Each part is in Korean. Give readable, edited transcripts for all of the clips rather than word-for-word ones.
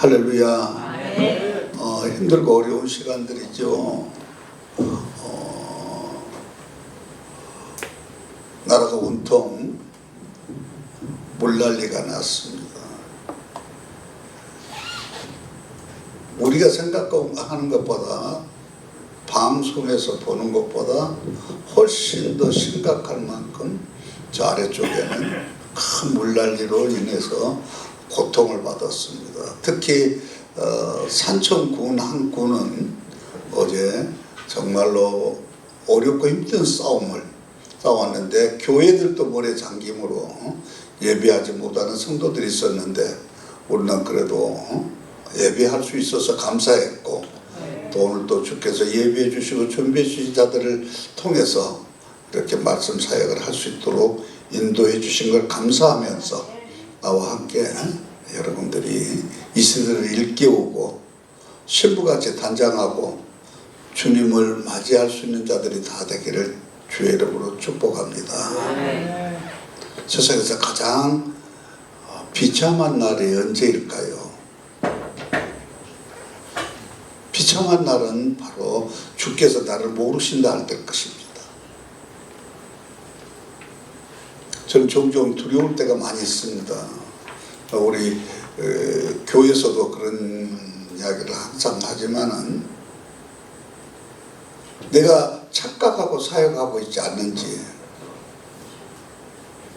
할렐루야. 힘들고 어려운 시간들이죠. 나라가 온통 물난리가 났습니다. 우리가 생각하는 것보다, 방송에서 보는 것보다 훨씬 더 심각할 만큼 저 아래쪽에는 큰 물난리로 인해서 고통을 받았습니다. 특히 산청군 한 군은 어제 정말로 어렵고 힘든 싸움을 싸웠는데, 교회들도 모래 잠김으로 예배하지 못하는 성도들이 있었는데 우리는 그래도 예배할 수 있어서 감사했고, 또 오늘 또 주께서 예배해 주시고 준비해 주신 자들을 통해서 이렇게 말씀 사역을 할 수 있도록 인도해 주신 걸 감사하면서 나와 함께 여러분들이 이 세대를 일깨우고 신부같이 단장하고 주님을 맞이할 수 있는 자들이 다 되기를 주의 이름으로 축복합니다. 세상에서 가장 비참한 날이 언제일까요? 비참한 날은 바로 주께서 나를 모르신다 할 때일 것입니다. 저는 종종 두려울 때가 많이 있습니다. 우리 교회에서도 그런 이야기를 항상 하지만은, 내가 착각하고 사역하고 있지 않는지,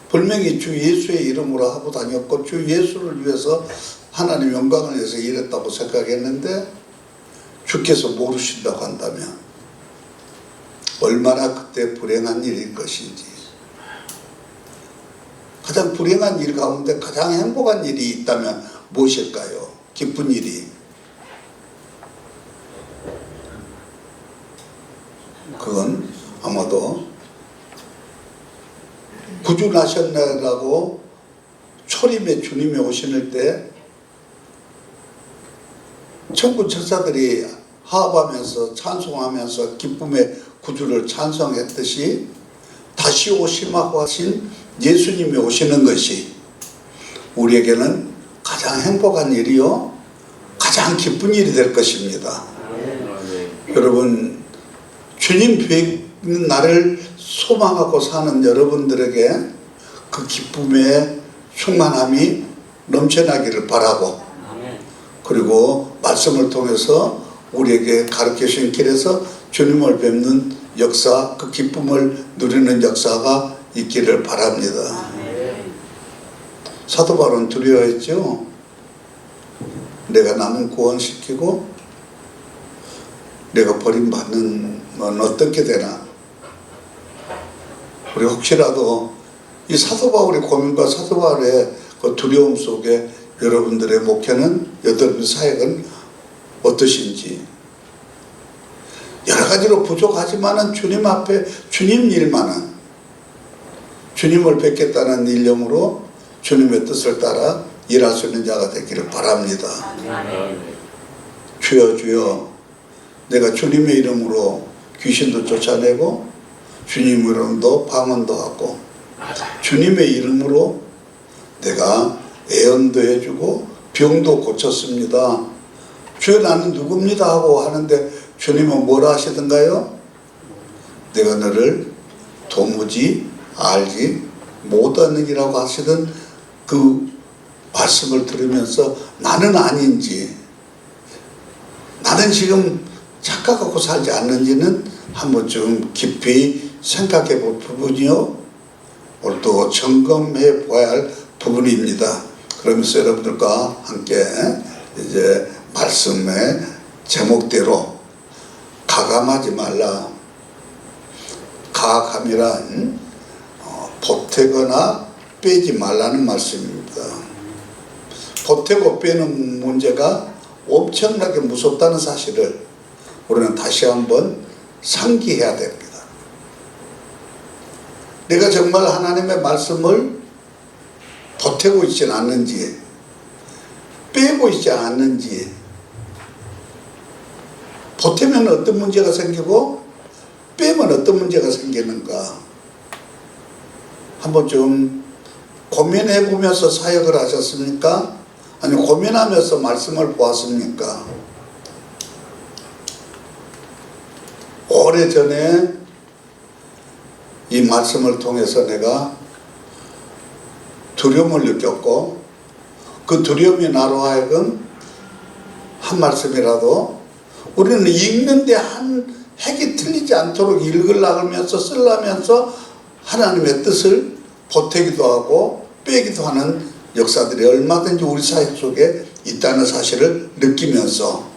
분명히 주 예수의 이름으로 하고 다녔고 주 예수를 위해서 하나님 영광을 위해서 일했다고 생각했는데 주께서 모르신다고 한다면 얼마나 그때 불행한 일일 것인지. 가장 불행한 일 가운데 가장 행복한 일이 있다면 무엇일까요? 기쁜 일이. 그건 아마도 구주나셨나라고 초림의 주님이 오시는 때 천군 천사들이 화합하면서 찬송하면서 기쁨의 구주를 찬송했듯이, 다시 오심하고 하신 예수님이 오시는 것이 우리에게는 가장 행복한 일이요 가장 기쁜 일이 될 것입니다. 여러분, 주님 뵙는 날을 소망하고 사는 여러분들에게 그 기쁨의 충만함이 넘쳐나기를 바라고, 그리고 말씀을 통해서 우리에게 가르쳐 주신 길에서 주님을 뵙는 역사, 그 기쁨을 누리는 역사가 있기를 바랍니다. 사도 바울은 두려워했죠. 내가 남은 구원시키고 내가 버림받는 건 어떻게 되나. 우리 혹시라도 이 사도 바울의 고민과 사도 바울의 그 두려움 속에 여러분들의 목회는, 여러분의 사역은 어떠신지. 여러 가지로 부족하지만은 주님 앞에 주님 일만은, 주님을 뵙겠다는 일념으로 주님의 뜻을 따라 일할 수 있는 자가 되기를 바랍니다. 주여 주여, 내가 주님의 이름으로 귀신도 쫓아내고 주님의 이름으로 방언도 하고 주님의 이름으로 내가 애언도 해주고 병도 고쳤습니다. 주여, 나는 누굽니다 하고 하는데 주님은 뭐라 하시던가요? 내가 너를 도무지 알지 못하느니라고 하시던 그 말씀을 들으면서 나는 아닌지, 나는 지금 착각하고 살지 않는지는 한번 좀 깊이 생각해 볼 부분이요, 오늘 또 점검해 보아야 할 부분입니다. 그러면서 여러분들과 함께 이제 말씀의 제목대로 가감하지 말라. 가감이란 보태거나 빼지 말라는 말씀입니다. 보태고 빼는 문제가 엄청나게 무섭다는 사실을 우리는 다시 한번 상기해야 됩니다. 내가 정말 하나님의 말씀을 보태고 있지 않는지, 빼고 있지 않는지, 보태면 어떤 문제가 생기고 빼면 어떤 문제가 생기는가 한번 좀 고민해 보면서 사역을 하셨습니까? 아니 고민하면서 말씀을 보았습니까? 오래전에 이 말씀을 통해서 내가 두려움을 느꼈고 그 두려움이 나로 하여금 한 말씀이라도 우리는 읽는데 한 핵이 틀리지 않도록 읽으려면서 쓰려면서 하나님의 뜻을 보태기도 하고 빼기도 하는 역사들이 얼마든지 우리 사회 속에 있다는 사실을 느끼면서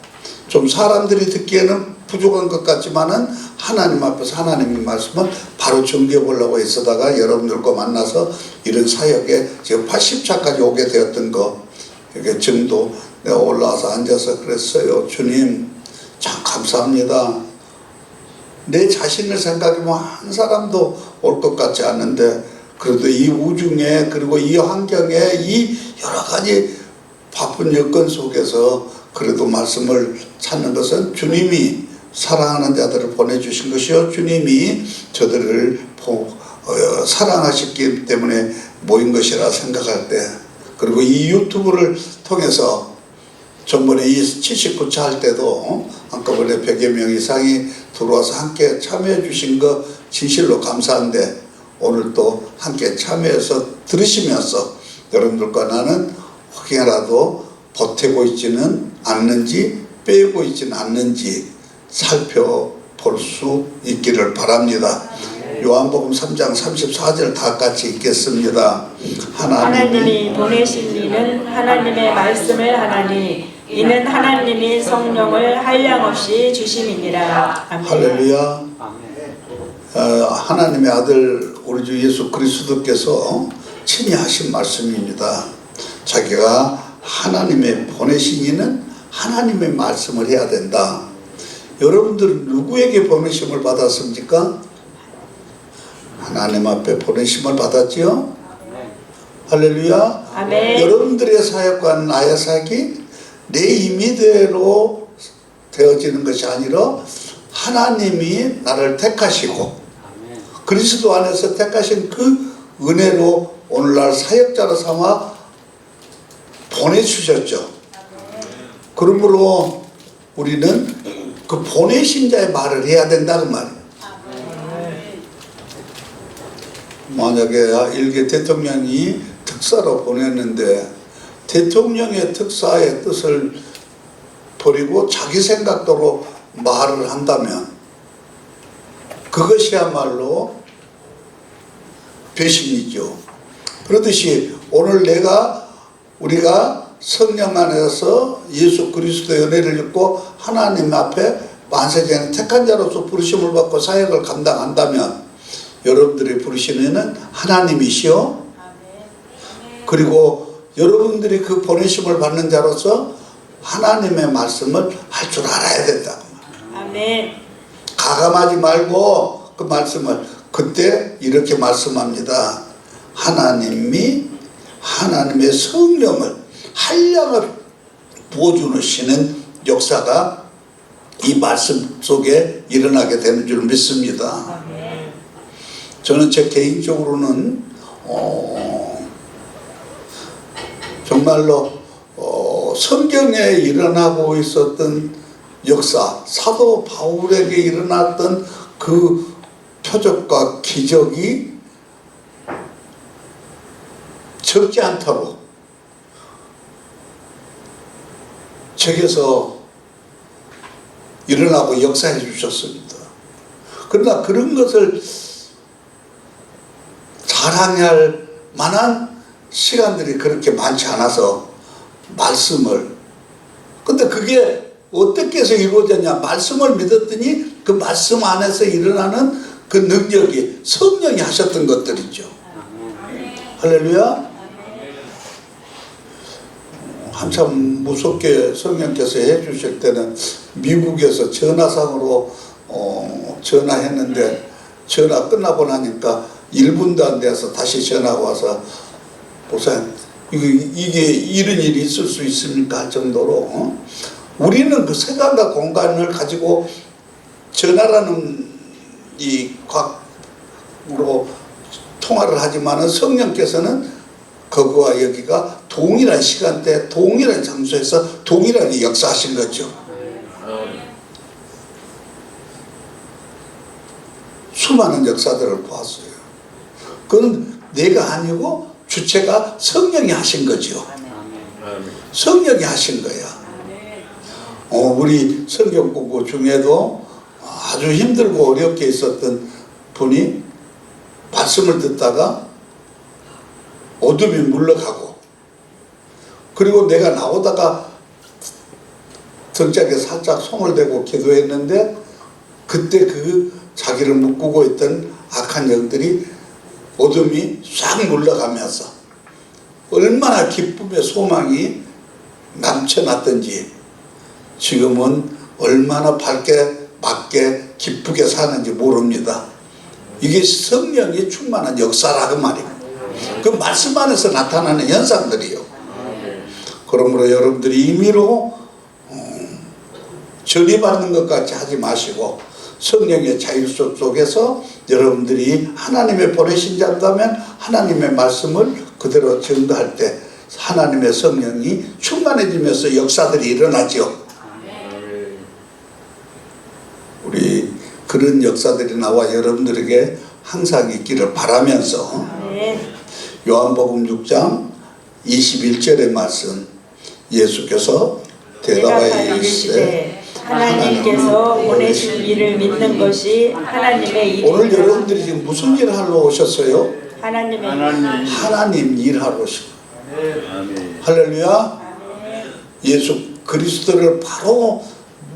좀 사람들이 듣기에는 부족한 것 같지만은 하나님 앞에서 하나님의 말씀을 바로 전개해 보려고 애쓰다가 여러분들과 만나서 이런 사역에 지금 80차까지 오게 되었던 거 이렇게 정도 내가 올라와서 앉아서 그랬어요. 주님 참 감사합니다. 내 자신을 생각하면 한 사람도 올 것 같지 않은데 그래도 이 우중에 그리고 이 환경에 이 여러 가지 바쁜 여건 속에서 그래도 말씀을 찾는 것은 주님이 사랑하는 자들을 보내주신 것이요 주님이 저들을 사랑하셨기 때문에 모인 것이라 생각할 때 그리고 이 유튜브를 통해서 전번에 이 79차 할 때도 한꺼번에 100여 명 이상이 들어와서 함께 참여해 주신 거 진실로 감사한데 오늘 또 함께 참여해서 들으시면서 여러분들과 나는 혹여라도 보태고 있지는 않는지 빼고 있지는 않는지 살펴볼 수 있기를 바랍니다. 요한복음 3장 34절 다 같이 읽겠습니다. 하나님이 보내신 이는 하나님의 말씀을 하나니 이는 하나님이 성령을 한량없이 주심이니라. 아멘. 할렐루야. 하나님의 아들 우리 주 예수 그리스도께서 친히 하신 말씀입니다. 자기가 하나님의 보내신 이는 하나님의 말씀을 해야 된다. 여러분들은 누구에게 보내심을 받았습니까? 하나님 앞에 보내심을 받았지요? 할렐루야. 아멘. 여러분들의 사역과 나의 사역이 내 임의대로 되어지는 것이 아니라 하나님이 나를 택하시고 그리스도 안에서 택하신 그 은혜로 오늘날 사역자로 삼아 보내주셨죠. 그러므로 우리는 그 보내신 자의 말을 해야 된다 그 말이에요. 만약에 일개 대통령이 특사로 보냈는데 대통령의 특사의 뜻을 버리고 자기 생각대로 말을 한다면 그것이야말로 배신이죠. 그렇듯이 오늘 우리가 성령 안에서 예수 그리스도의 은혜를 입고 하나님 앞에 만세전에 택한 자로서 부르심을 받고 사역을 감당한다면 여러분들이 부르신 이는 하나님이시오. 그리고 여러분들이 그 보내심을 받는 자로서 하나님의 말씀을 할 줄 알아야 된다. 아멘. 가감하지 말고 그 말씀을 그때 이렇게 말씀합니다. 하나님이 하나님의 성령을 한량을 부어주시는 역사가 이 말씀 속에 일어나게 되는 줄 믿습니다. 아멘. 저는 제 개인적으로는 정말로 성경에 일어나고 있었던 역사, 사도 바울에게 일어났던 그 표적과 기적이 적지 않도록 책에서 일어나고 역사해 주셨습니다. 그러나 그런 것을 자랑할 만한 시간들이 그렇게 많지 않아서 말씀을 근데 그게 어떻게 해서 이루어졌냐 말씀을 믿었더니 그 말씀 안에서 일어나는 그 능력이 성령이 하셨던 것들이죠. 할렐루야. 한참 무섭게 성령께서 해주실 때는 미국에서 전화상으로 전화했는데 전화 끝나고 나니까 1분도 안 돼서 다시 전화가 와서 목사님 이게 이런 일이 있을 수 있습니까? 할 정도로 우리는 그 시간과 공간을 가지고 전화라는 이 과학으로 통화를 하지만은 성령께서는 거기와 여기가 동일한 시간대, 동일한 장소에서 동일하게 역사하신 거죠. 수많은 역사들을 보았어요. 그건 내가 아니고 주체가 성령이 하신 거죠. 성령이 하신 거야. 우리 성경 공부 중에도 아주 힘들고 어렵게 있었던 분이 말씀을 듣다가 어둠이 물러가고, 그리고 내가 나오다가 등짝에 살짝 손을 대고 기도했는데 그때 그 자기를 묶고 있던 악한 영들이 어둠이 싹 물러가면서 얼마나 기쁨의 소망이 넘쳐났던지, 지금은 얼마나 밝게 맑게 기쁘게 사는지 모릅니다. 이게 성령이 충만한 역사라 그 말이에요. 그 말씀 안에서 나타나는 현상들이요. 그러므로 여러분들이 임의로 전이받는 것 같이 하지 마시고 성령의 자율성 속에서 여러분들이 하나님의 보내신 자라면 하나님의 말씀을 그대로 전도할 때 하나님의 성령이 충만해지면서 역사들이 일어나죠. 우리 그런 역사들이 나와 여러분들에게 항상 있기를 바라면서 요한복음 6장 21절의 말씀, 예수께서 대답하여 이르시되 하나님께서 보내신 이를 믿는 것이 하나님의 일이다. 오늘 여러분들이 지금 무슨 일 하러 오셨어요? 하나님 일 하러 오신 할렐루야. 예수 그리스도를 바로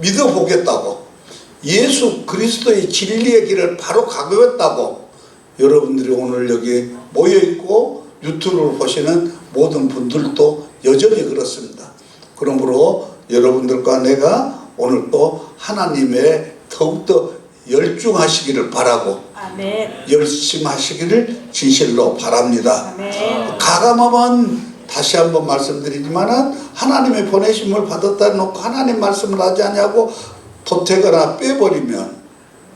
믿어보겠다고, 예수 그리스도의 진리의 길을 바로 가겠다고 여러분들이 오늘 여기 모여있고 유튜브를 보시는 모든 분들도 여전히 그렇습니다. 그러므로 여러분들과 내가 오늘 또 하나님의 더욱더 열중하시기를 바라고, 열심하시기를 진실로 바랍니다. 가감하면 다시 한번 말씀드리지만 하나님의 보내심을 받았다 놓고 하나님 말씀을 하지 않냐고 보태거나 빼버리면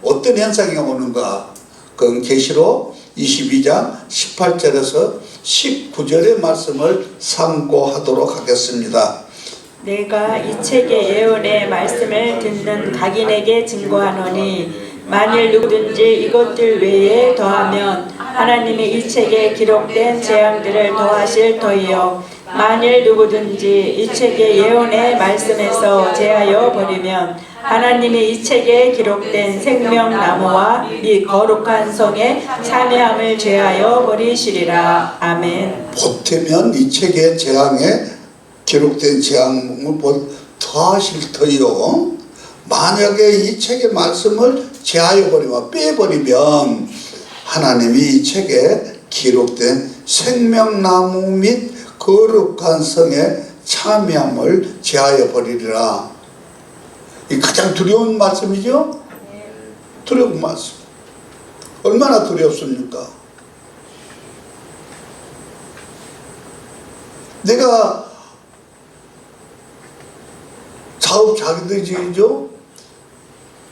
어떤 현상이 오는가? 그건 계시록 22장 18절에서 19절의 말씀을 참고하도록 하겠습니다. 내가 이 책의 예언의 말씀을 듣는 각인에게 증거하노니 만일 누구든지 이것들 외에 더하면 하나님이 이 책에 기록된 재앙들을 더하실 터이요 만일 누구든지 이 책의 예언의 말씀에서 제하여 버리면 하나님이 이 책에 기록된 생명나무와 이 거룩한 성에 참여함을 제하여 버리시리라. 아멘. 보태면 이 책의 재앙에 기록된 재앙을 더하실 터이요 만약에 이 책의 말씀을 제하여 버리면 빼버리면 하나님이 이 책에 기록된 생명나무 및 거룩한 성에 참여함을 제하여 버리리라. 이 가장 두려운 말씀이죠? 두려운 말씀. 얼마나 두렵습니까? 내가 자업자득이죠?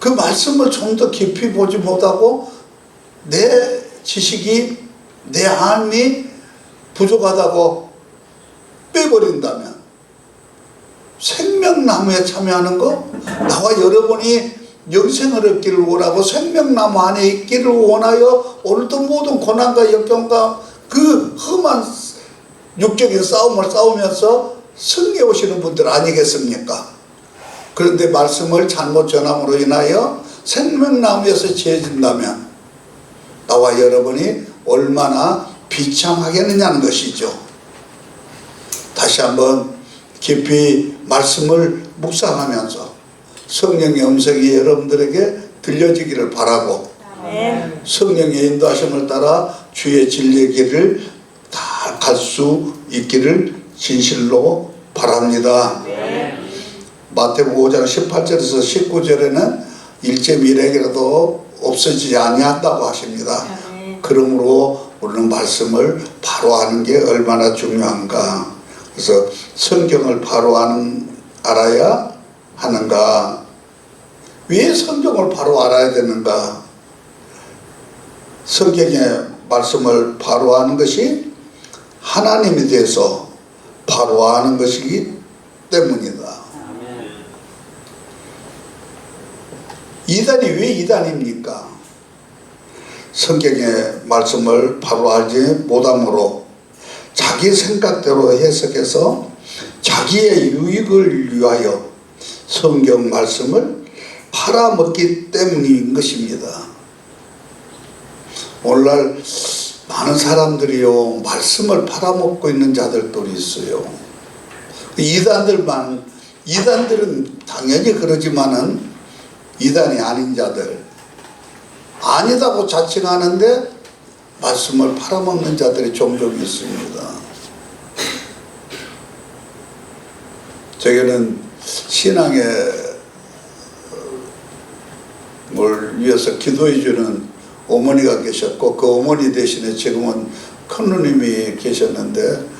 그 말씀을 좀 더 깊이 보지 못하고 내 지식이, 내 안이 부족하다고 빼버린다면 생명나무에 참여하는 거, 나와 여러분이 영생을 얻기를 원하고 생명나무 안에 있기를 원하여 오늘도 모든 고난과 역경과 그 험한 육적인 싸움을 싸우면서 승리해 오시는 분들 아니겠습니까? 그런데 말씀을 잘못 전함으로 인하여 생명나무에서 지어진다면 나와 여러분이 얼마나 비참하겠느냐는 것이죠. 다시 한번 깊이 말씀을 묵상하면서 성령의 음성이 여러분들에게 들려지기를 바라고 성령의 인도하심을 따라 주의 진리의 길을 다 갈 수 있기를 진실로 바랍니다. 마태복음 5장 18절에서 19절에는 일제 미래에라도 없어지지 아니한다고 하십니다. 그러므로 우리는 말씀을 바로 아는 게 얼마나 중요한가. 그래서 성경을 바로 알아야 하는가. 왜 성경을 바로 알아야 되는가. 성경의 말씀을 바로 아는 것이 하나님에 대해서 바로 아는 것이기 때문이다. 이단이 왜 이단입니까? 성경의 말씀을 바로 알지 못함으로 자기 생각대로 해석해서 자기의 유익을 위하여 성경 말씀을 팔아먹기 때문인 것입니다. 오늘날 많은 사람들이요 말씀을 팔아먹고 있는 자들도 있어요. 이단들은 당연히 그러지만은 이단이 아닌 자들, 아니다고 자칭하는데 말씀을 팔아먹는 자들이 종종 있습니다. 저에게는 신앙에 뭘 위해서 기도해 주는 어머니가 계셨고, 그 어머니 대신에 지금은 큰 누님이 계셨는데,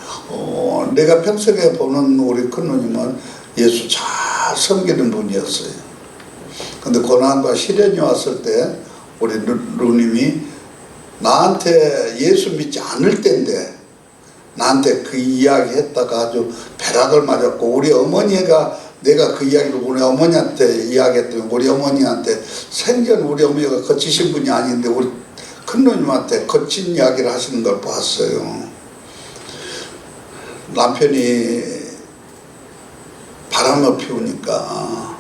내가 평생에 보는 우리 큰 누님은 예수 잘 섬기는 분이었어요. 근데 고난과 시련이 왔을 때 우리 누님이 나한테 예수 믿지 않을 때인데 나한테 그 이야기 했다가 아주 벼락을 맞았고, 우리 어머니가 내가 그 이야기를 우리 어머니한테 이야기했더니 우리 어머니한테 생전 우리 어머니가 거치신 분이 아닌데 우리 큰 누님한테 거친 이야기를 하시는 걸 봤어요. 남편이 바람을 피우니까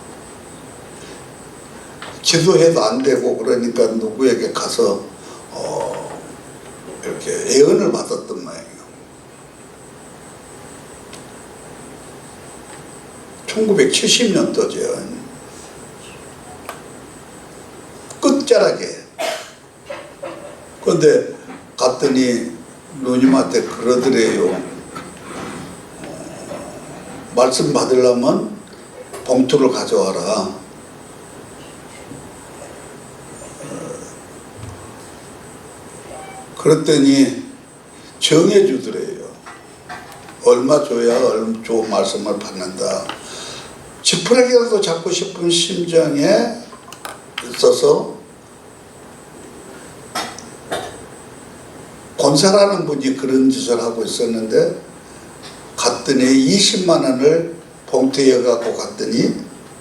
기도해도 안 되고 그러니까 누구에게 가서 이렇게 애언을 받았던 모양이에요. 1970년도죠. 끝자락에. 그런데 갔더니 누님한테 그러더래요. 말씀 받으려면 봉투를 가져와라. 그랬더니 정해주더래요. 얼마 줘야 좋은 말씀을 받는다. 지푸라기라도 잡고 싶은 심정에 있어서 권사라는 분이 그런 짓을 하고 있었는데 갔더니 20만 원을 봉투에 갖고 갔더니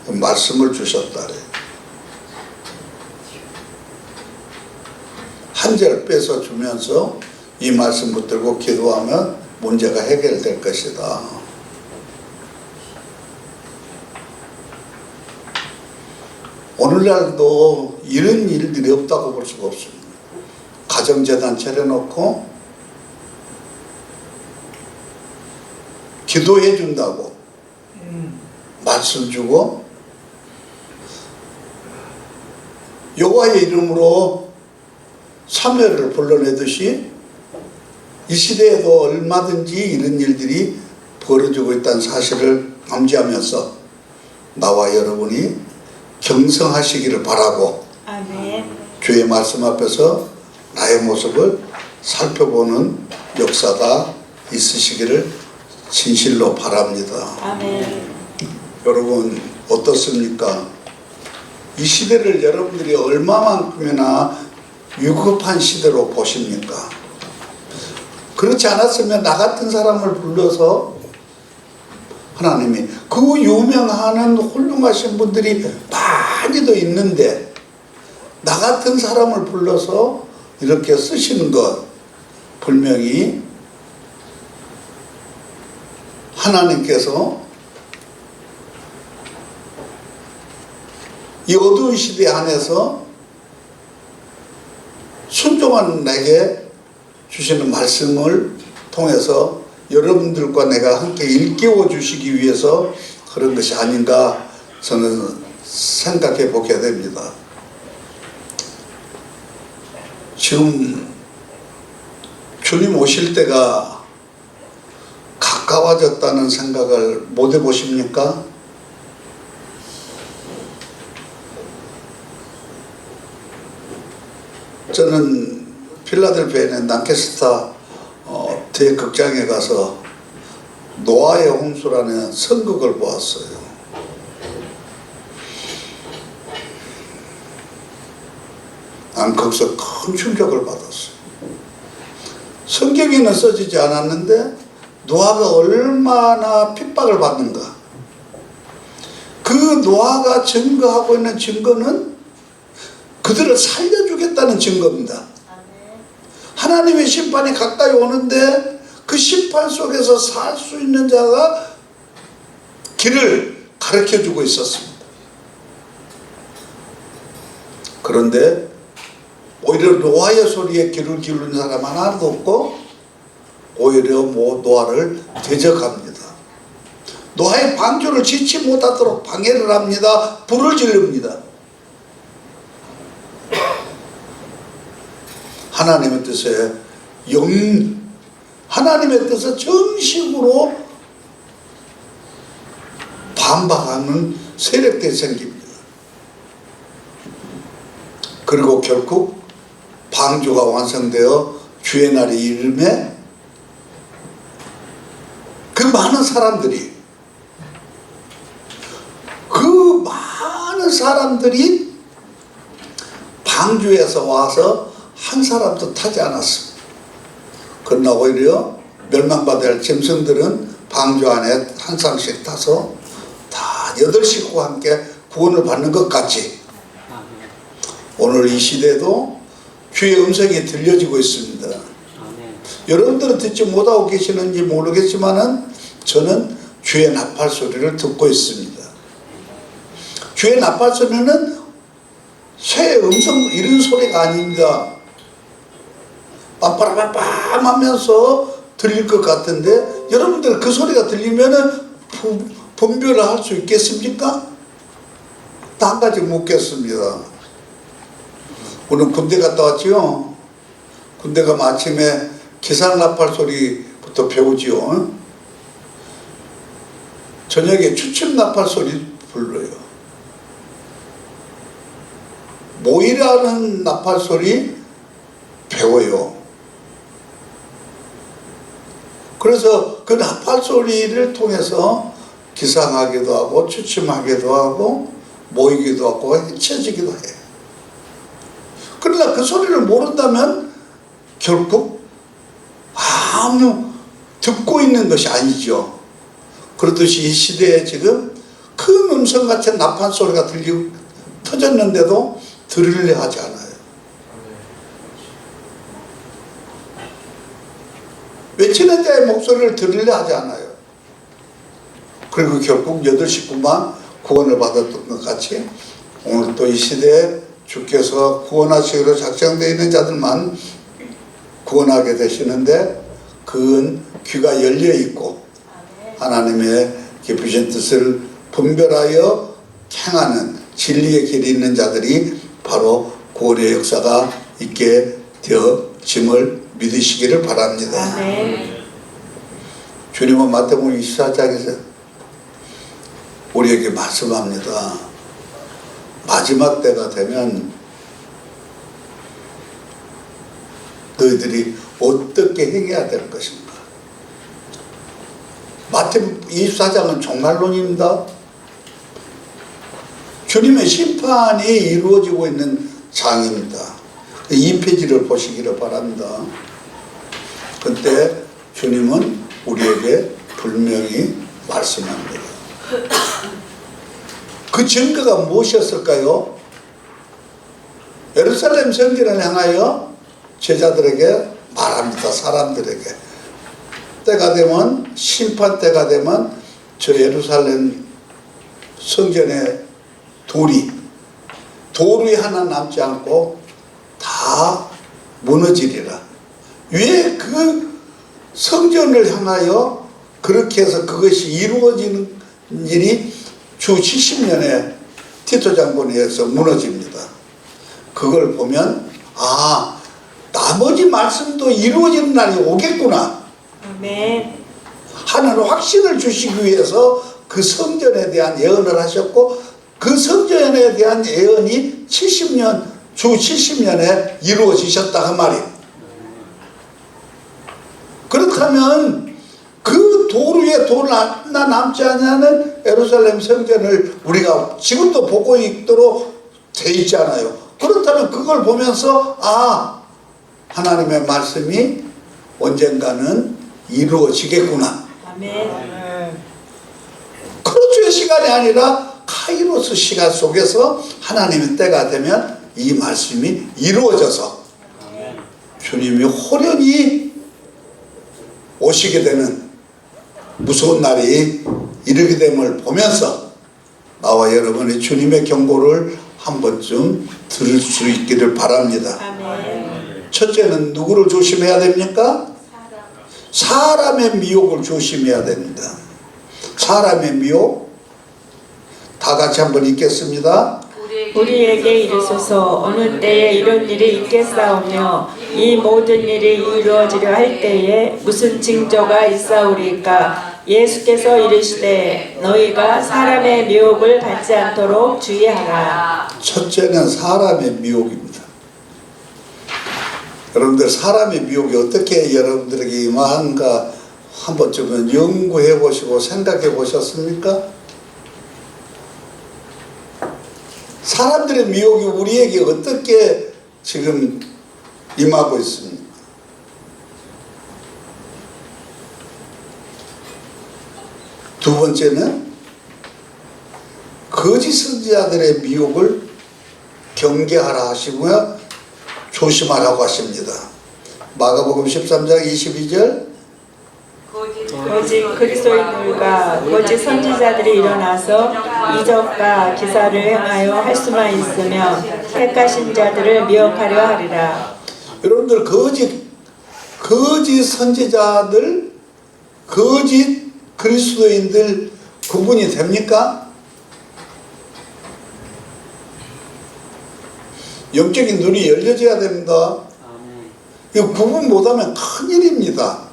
말씀을 주셨다래. 한 절 빼서 주면서 이 말씀 붙들고 기도하면 문제가 해결될 것이다. 오늘날도 이런 일들이 없다고 볼 수가 없습니다. 가정재단 차려놓고 기도해 준다고 말씀 주고 여호와의 이름으로 참여를 불러내듯이 이 시대에도 얼마든지 이런 일들이 벌어지고 있다는 사실을 암시하면서 나와 여러분이 경성하시기를 바라고, 아멘. 주의 말씀 앞에서 나의 모습을 살펴보는 역사가 있으시기를 진실로 바랍니다. 아멘. 여러분 어떻습니까? 이 시대를 여러분들이 얼마만큼이나 위급한 시대로 보십니까? 그렇지 않았으면 나 같은 사람을 불러서 하나님이 그 유명하는 훌륭하신 분들이 많이도 있는데 나 같은 사람을 불러서 이렇게 쓰시는 것 분명히 하나님께서 이 어두운 시대 안에서 순종한 내게 주시는 말씀을 통해서 여러분들과 내가 함께 일깨워 주시기 위해서 그런 것이 아닌가 저는 생각해 보게 됩니다. 지금 주님 오실 때가 가까워졌다는 생각을 못 해보십니까? 저는 필라델피아에 있는 난케스타 대극장에 가서 노아의 홍수라는 선극을 보았어요. 난 거기서 큰 충격을 받았어요. 성경에는 써지지 않았는데 노아가 얼마나 핍박을 받는가. 그 노아가 증거하고 있는 증거는 그들을 살려주겠다는 증거입니다. 하나님의 심판이 가까이 오는데 그 심판 속에서 살 수 있는 자가 길을 가르쳐주고 있었습니다. 그런데 오히려 노아의 소리에 귀를 기울이는 사람 하나도 없고 오히려 노아를 대적합니다. 노아의 방주를 짓지 못하도록 방해를 합니다. 불을 지릅니다. 하나님의 뜻에 하나님의 뜻에 정식으로 반박하는 세력들이 생깁니다. 그리고 결국 방주가 완성되어 주의 날이 이름에 그 많은 사람들이 방주에서 와서 한 사람도 타지 않았습니다. 그러나 오히려 멸망받아야 할 짐승들은 방주 안에 한 쌍씩 타서 다 8식구와 함께 구원을 받는 것 같이 오늘 이 시대에도 주의 음성이 들려지고 있습니다. 여러분들은 듣지 못하고 계시는지 모르겠지만은 저는 주의 나팔 소리를 듣고 있습니다. 주의 나팔 소리는 새 음성 이런 소리가 아닙니다. 빰빠라빰빰 하면서 들릴 것 같은데 여러분들 그 소리가 들리면은 분별을 할 수 있겠습니까? 한 가지 묻겠습니다. 오늘 군대 갔다 왔지요? 군대 가면 아침에 기상 나팔 소리부터 배우지요. 저녁에 추측 나팔 소리 불러요. 모이라는 나팔 소리 배워요. 그래서 그 나팔 소리를 통해서 기상하기도 하고 추침하기도 하고 모이기도 하고 헤쳐지기도 해요. 그러나 그 소리를 모른다면 결국 아무 듣고 있는 것이 아니죠. 그렇듯이 이 시대에 지금 큰 음성 같은 나팔 소리가 터졌는데도 들으려 하지 않아요. 외치는 자의 목소리를 들으려 하지 않아요. 그리고 결국 8식구만 구원을 받았던 것 같이 오늘 또 이 시대에 주께서 구원하시기로 작정되어 있는 자들만 구원하게 되시는데 그건 귀가 열려 있고 하나님의 깊으신 뜻을 분별하여 행하는 진리의 길이 있는 자들이 바로 구원의 역사가 있게 되어짐을 믿으시기를 바랍니다. 아멘. 주님은 마태복음 24장에서 우리에게 말씀합니다. 마지막 때가 되면 너희들이 어떻게 행해야 될 것인가. 마태복음 24장은 종말론입니다. 주님의 심판이 이루어지고 있는 장입니다. 2페이지를 보시기를 바랍니다. 그때 주님은 우리에게 분명히 말씀합니다. 그 증거가 무엇이었을까요? 예루살렘 성전을 향하여 제자들에게 말합니다. 사람들에게. 때가 되면 심판 때가 되면 저 예루살렘 성전의 돌이 하나 남지 않고 다 무너지리라. 왜 그 성전을 향하여 그렇게 해서 그것이 이루어지는 일이 주 70년에 티토 장군에 의해서 무너집니다. 그걸 보면 나머지 말씀도 이루어지는 날이 오겠구나 아멘. 하는 확신을 주시기 위해서 그 성전에 대한 예언을 하셨고 그 성전에 대한 예언이 주 70년에 이루어지셨다 그 말이에요. 그렇다면 그 돌 위에 돌 하나 남지 않는 예루살렘 성전을 우리가 지금도 보고 있도록 돼 있잖아요. 그렇다면 그걸 보면서 하나님의 말씀이 언젠가는 이루어지겠구나. 아멘. 크루즈의 시간이 아니라 카이로스 시간 속에서 하나님의 때가 되면 이 말씀이 이루어져서 주님이 호련히 오시게 되는 무서운 날이 이르게 됨을 보면서 나와 여러분이 주님의 경고를 한 번쯤 들을 수 있기를 바랍니다. 아멘. 첫째는 누구를 조심해야 됩니까? 사람의 미혹을 조심해야 됩니다. 사람의 미혹, 다 같이 한번 읽겠습니다. 우리에게 이르소서 어느 때에 이런 일이 있겠사오며 이 모든 일이 이루어지려 할 때에 무슨 징조가 있사오리까? 예수께서 이르시되 너희가 사람의 미혹을 받지 않도록 주의하라. 첫째는 사람의 미혹입니다. 여러분들 사람의 미혹이 어떻게 여러분들에게 임한가 한 번쯤은 연구해 보시고 생각해 보셨습니까? 사람들의 미혹이 우리에게 어떻게 지금 임하고 있습니까? 두 번째는 거짓 선지자들의 미혹을 경계하라 하시고요, 조심하라고 하십니다. 마가복음 13장 22절, 거짓 그리스도인들과 거짓 선지자들이 일어나서 이적과 기사를 행하여 할 수만 있으면 택하신 자들을 미혹하려 하리라. 여러분들 거짓 선지자들, 거짓 그리스도인들 구분이 됩니까? 영적인 눈이 열려져야 됩니다. 이거 구분 못하면 큰일입니다.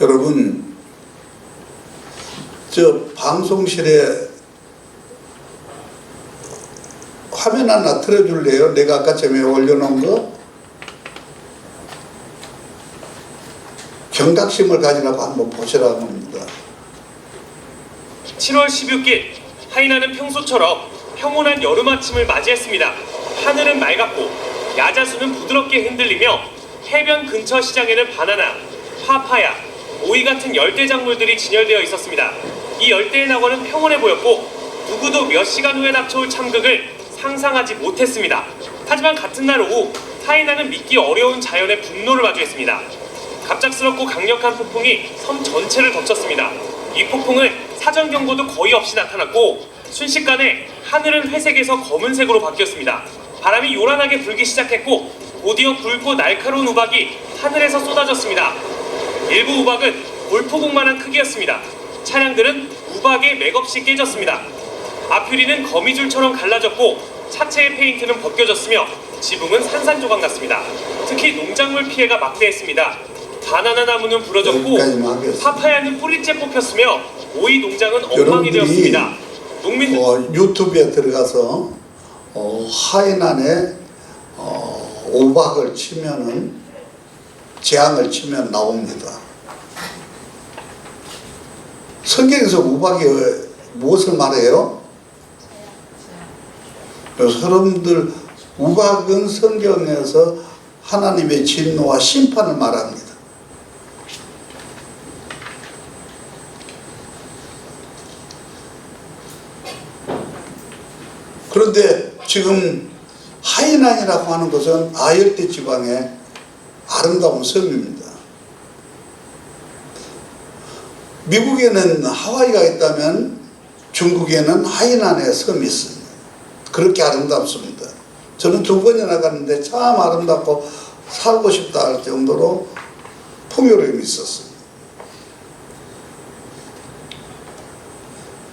여러분, 저 방송실에 화면 하나 틀어줄래요? 내가 아까 전에 올려놓은 거. 경각심을 가지라고 한번 보시라고 합니다. 7월 16일 하이나는 평소처럼 평온한 여름 아침을 맞이했습니다. 하늘은 맑았고 야자수는 부드럽게 흔들리며 해변 근처 시장에는 바나나, 파파야, 오이 같은 열대 작물들이 진열되어 있었습니다. 이 열대의 낙원은 평온해 보였고 누구도 몇 시간 후에 닥쳐올 참극을 상상하지 못했습니다. 하지만 같은 날 오후 하이나는 믿기 어려운 자연의 분노를 마주했습니다. 갑작스럽고 강력한 폭풍이 섬 전체를 덮쳤습니다. 이 폭풍은 사전 경고도 거의 없이 나타났고 순식간에 하늘은 회색에서 검은색으로 바뀌었습니다. 바람이 요란하게 불기 시작했고 곧이어 굵고 날카로운 우박이 하늘에서 쏟아졌습니다. 일부 우박은 골프공만한 크기였습니다. 차량들은 우박에 맥없이 깨졌습니다. 앞유리는 거미줄처럼 갈라졌고 차체의 페인트는 벗겨졌으며 지붕은 산산조각 났습니다. 특히 농작물 피해가 막대했습니다. 바나나 나무는 부러졌고 파파야는 뿌리째 뽑혔으며 오이 농장은 엉망이 되었습니다. 유튜브에 들어가서 하이난에 오박을 치면은 재앙을 치면 나옵니다. 성경에서 우박이 무엇을 말해요? 여러분들, 우박은 성경에서 하나님의 진노와 심판을 말합니다. 그런데 지금 하이난이라고 하는 것은 아열대 지방의 아름다운 섬입니다. 미국에는 하와이가 있다면 중국에는 하이난의 섬이 있습니다. 그렇게 아름답습니다. 저는 2번이나 갔는데 참 아름답고 살고 싶다 할 정도로 풍요로움이 있었습니다.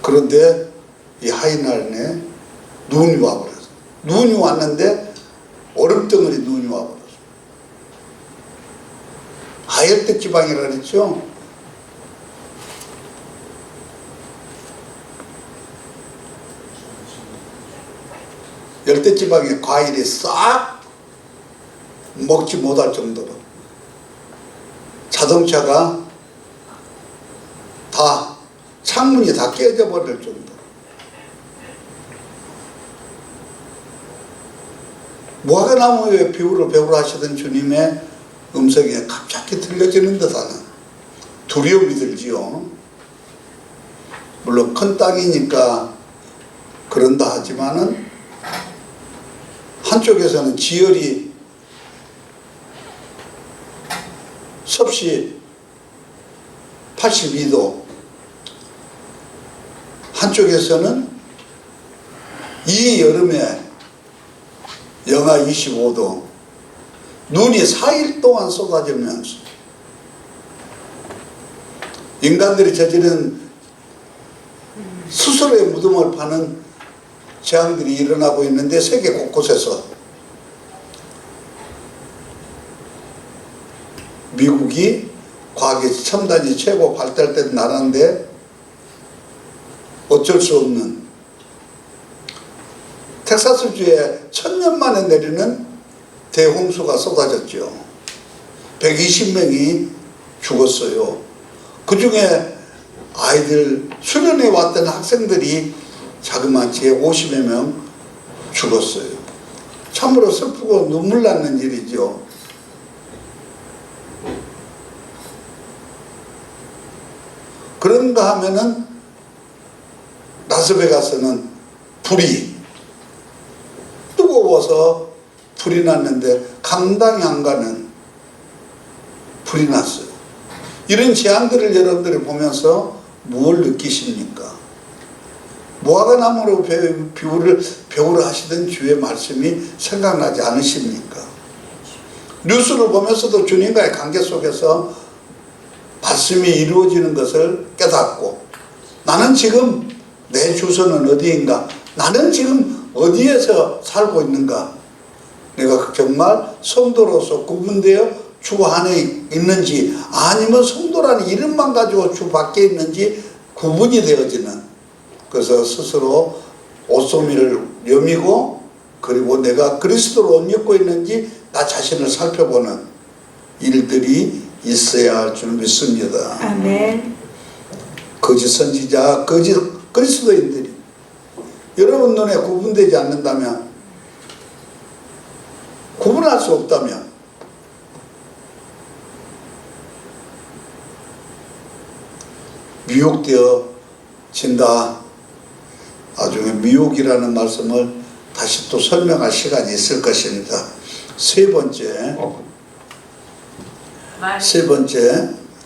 그런데 이 하이난에 눈이 와버렸어요. 눈이 왔는데 얼음덩어리 눈이 와버렸어요. 아열대 지방이라 그랬죠. 열대지방의 과일이 싹 먹지 못할 정도로 자동차가 다 창문이 다 깨져 버릴 정도. 무화과나무의 비유를 배우라시던 주님의 음성이 갑자기 들려지는 듯하는 두려움이 들지요. 물론 큰 땅이니까 그런다 하지만은 한쪽에서는 지열이 섭씨 82도, 한쪽에서는 이 여름에 영하 25도, 눈이 4일 동안 쏟아지면서 인간들이 저지른 스스로의 무덤을 파는 재앙들이 일어나고 있는데 세계 곳곳에서 미국이 과학의 첨단이 최고 발달된 나라인데 어쩔 수 없는 텍사스주에 1000년 만에 내리는 대홍수가 쏟아졌죠. 120명이 죽었어요. 그 중에 아이들, 수련회 왔던 학생들이 자그마치 50여 명 죽었어요. 참으로 슬프고 눈물 나는 일이죠. 그런가 하면은 라스베가스는 불이 뜨거워서 불이 났는데 강당 양가는 불이 났어요. 이런 재앙들을 여러분들이 보면서 뭘 느끼십니까? 무화과나무로 비유를 배우려 하시던 주의 말씀이 생각나지 않으십니까? 뉴스를 보면서도 주님과의 관계 속에서 말씀이 이루어지는 것을 깨닫고, 나는 지금 내 주소는 어디인가? 나는 지금 어디에서 살고 있는가? 내가 정말 성도로서 구분되어 주 안에 있는지, 아니면 성도라는 이름만 가지고 주 밖에 있는지 구분이 되어지는, 그래서 스스로 옷소미를 여미고, 그리고 내가 그리스도로 옷 입고 있는지 나 자신을 살펴보는 일들이 있어야 할 줄 믿습니다. 아멘. 거짓 선지자, 거짓 그리스도인들이 여러분 눈에 구분되지 않는다면, 구분할 수 없다면, 미혹되어진다. 나중에 미혹이라는 말씀을 다시 또 설명할 시간이 있을 것입니다. 세 번째,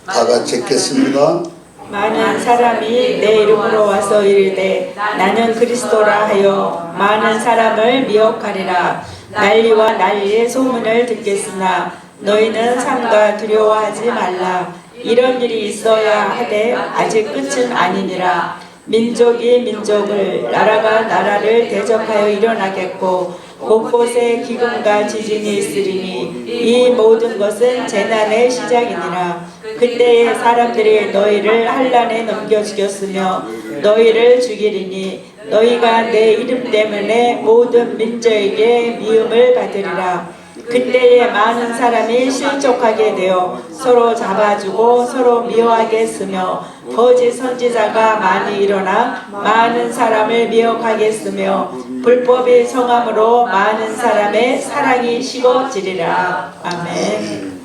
다 같이 읽겠습니다. 많은 사람이 내 이름으로 와서 이르되 나는 그리스도라 하여 많은 사람을 미혹하리라. 난리와 난리의 소문을 듣겠으나 너희는 삼가 두려워하지 말라. 이런 일이 있어야 하되 아직 끝은 아니니라. 민족이 민족을, 나라가 나라를 대적하여 일어나겠고 곳곳에 기근과 지진이 있으리니 이 모든 것은 재난의 시작이니라. 그때에 사람들이 너희를 환난에 넘겨 죽였으며 너희를 죽이리니 너희가 내 이름 때문에 모든 민족에게 미움을 받으리라. 그때에 많은 사람이 실족하게 되어 서로 잡아주고 서로 미워하겠으며 거짓 선지자가 많이 일어나 많은 사람을 미혹하겠으며 불법이 성함으로 많은 사람의 사랑이 식어지리라. 아멘.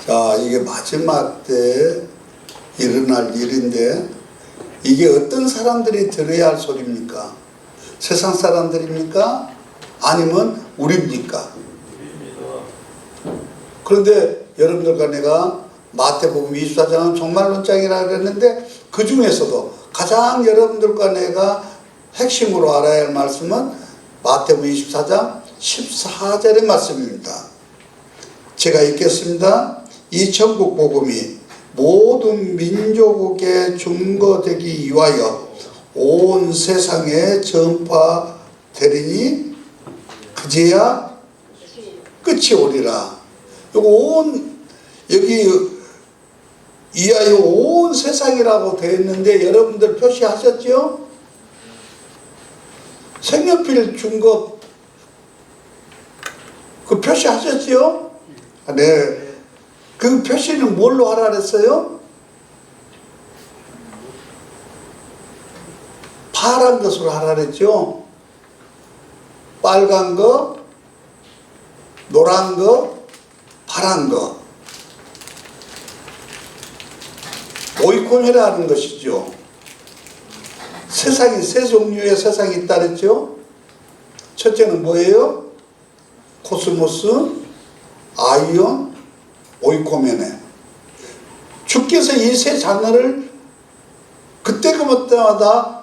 자, 이게 마지막 때 일어날 일인데, 이게 어떤 사람들이 들어야 할 소리입니까? 세상 사람들입니까? 아니면 우리입니까? 그런데 여러분들과 내가 마태복음 24장은 종말론장이라 그랬는데, 그 중에서도 가장 여러분들과 내가 핵심으로 알아야 할 말씀은 마태복음 24장 14절의 말씀입니다. 제가 읽겠습니다. 이 천국 복음이 모든 민족에게 증거되기 위하여 온 세상에 전파되리니 그제야 끝이 오리라. 여기 이하여 온 세상이라고 되어 있는데 여러분들 표시하셨죠? 색연필 준 거 그 표시하셨죠? 네. 그 표시는 뭘로 하라 그랬어요? 파란 것으로 하라 그랬죠? 빨간 거, 노란 거, 파란 거. 오이코메라는 것이죠. 세상이 세 종류의 세상이 있다 그랬죠. 첫째는 뭐예요? 코스모스, 아이온, 오이코메네. 주께서 이 세 단어를 그때마다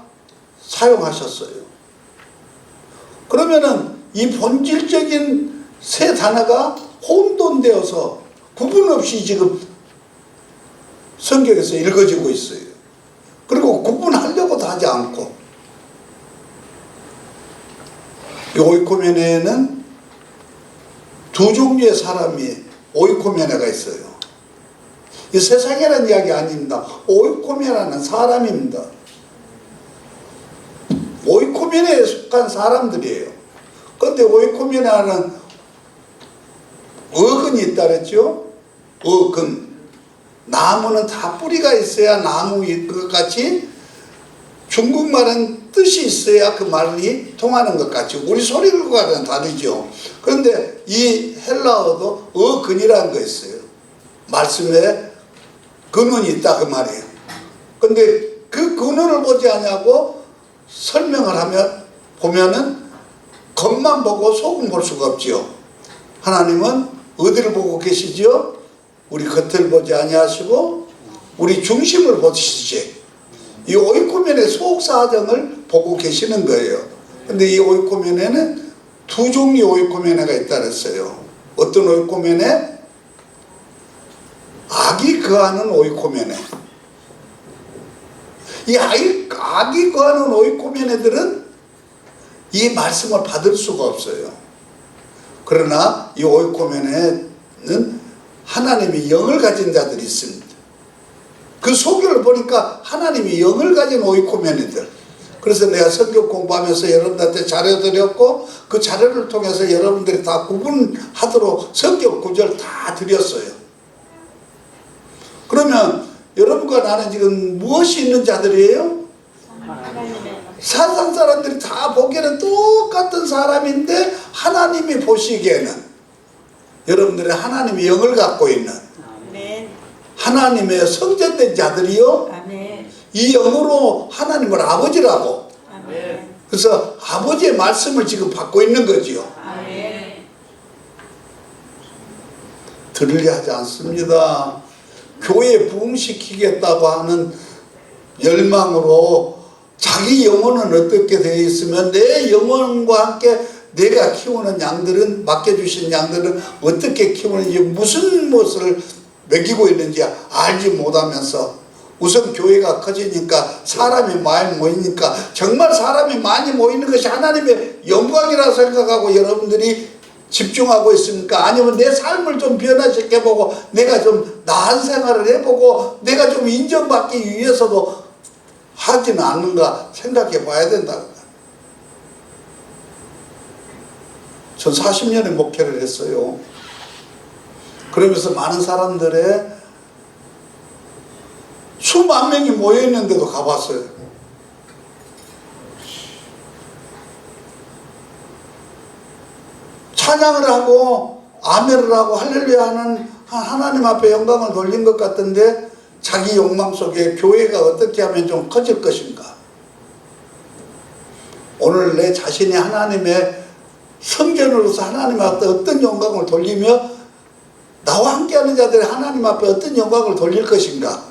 사용하셨어요. 그러면은 이 본질적인 세 단어가 혼돈되어서 구분 없이 지금 성경에서 읽어지고 있어요. 그리고 구분하려고도 하지 않고. 이 오이코메네는 두 종류의 사람이 오이코메네가 있어요. 이 세상이라는 이야기 아닙니다. 오이코메네는 사람입니다. 오이코메네에 속한 사람들이에요. 그런데 오이코메네는 어근이 있다 그랬죠? 어근. 나무는 다 뿌리가 있어야 나무인 것 같이 중국말은 뜻이 있어야 그 말이 통하는 것 같이 우리 소리과는 다르죠. 그런데 이 헬라어도 어근이라는 거 있어요. 말씀에 근원이 있다 그 말이에요. 근데 그 근원을 보지 않냐고 설명을 하면 보면은 겉만 보고 속은 볼 수가 없지요. 하나님은 어디를 보고 계시지요? 우리 겉을 보지 아니하시고 우리 중심을 보시지. 이 오이코멘의 속사정을 보고 계시는 거예요. 근데 이 오이코멘에는 두 종류의 오이코멘에가 있다 그랬어요. 어떤 오이코멘에? 악이 거하는 오이코멘에. 이 악이 거하는 오이코멘에들은 이 말씀을 받을 수가 없어요. 그러나 이 오이코멘에는 하나님이 영을 가진 자들이 있습니다. 그 소개를 보니까 하나님이 영을 가진 오이코멘이들. 그래서 내가 성경 공부하면서 여러분들한테 자료 드렸고 그 자료를 통해서 여러분들이 다 구분하도록 성경 구절 다 드렸어요. 그러면 여러분과 나는 지금 무엇이 있는 자들이에요? 세상 사람들이 다 보기에는 똑같은 사람인데 하나님이 보시기에는 여러분들이 하나님의 영을 갖고 있는 하나님의 성전된 자들이요. 이 영으로 하나님을 아버지라고. 그래서 아버지의 말씀을 지금 받고 있는 거지요. 들으려 하지 않습니다. 교회 부흥시키겠다고 하는 열망으로 자기 영혼은 어떻게 되어 있으면 내 영혼과 함께 내가 키우는 양들은 맡겨주신 양들은 어떻게 키우는지 무슨 무엇을 먹이고 있는지 알지 못하면서 우선 교회가 커지니까 사람이 많이 모이니까 정말 사람이 많이 모이는 것이 하나님의 영광이라 생각하고 여러분들이 집중하고 있습니까? 아니면 내 삶을 좀 변화시켜보고 내가 좀 나은 생활을 해보고 내가 좀 인정받기 위해서도 하지는 않는가 생각해 봐야 된다. 전 40년의 목회를 했어요. 그러면서 많은 사람들의 수만 명이 모여있는데도 가봤어요. 찬양을 하고 아멘을 하고 할렐루야 하는 하나님 앞에 영광을 돌린 것 같은데 자기 욕망 속에 교회가 어떻게 하면 좀 커질 것인가. 오늘 내 자신이 하나님의 성전으로서 하나님 앞에 어떤 영광을 돌리며 나와 함께하는 자들이 하나님 앞에 어떤 영광을 돌릴 것인가.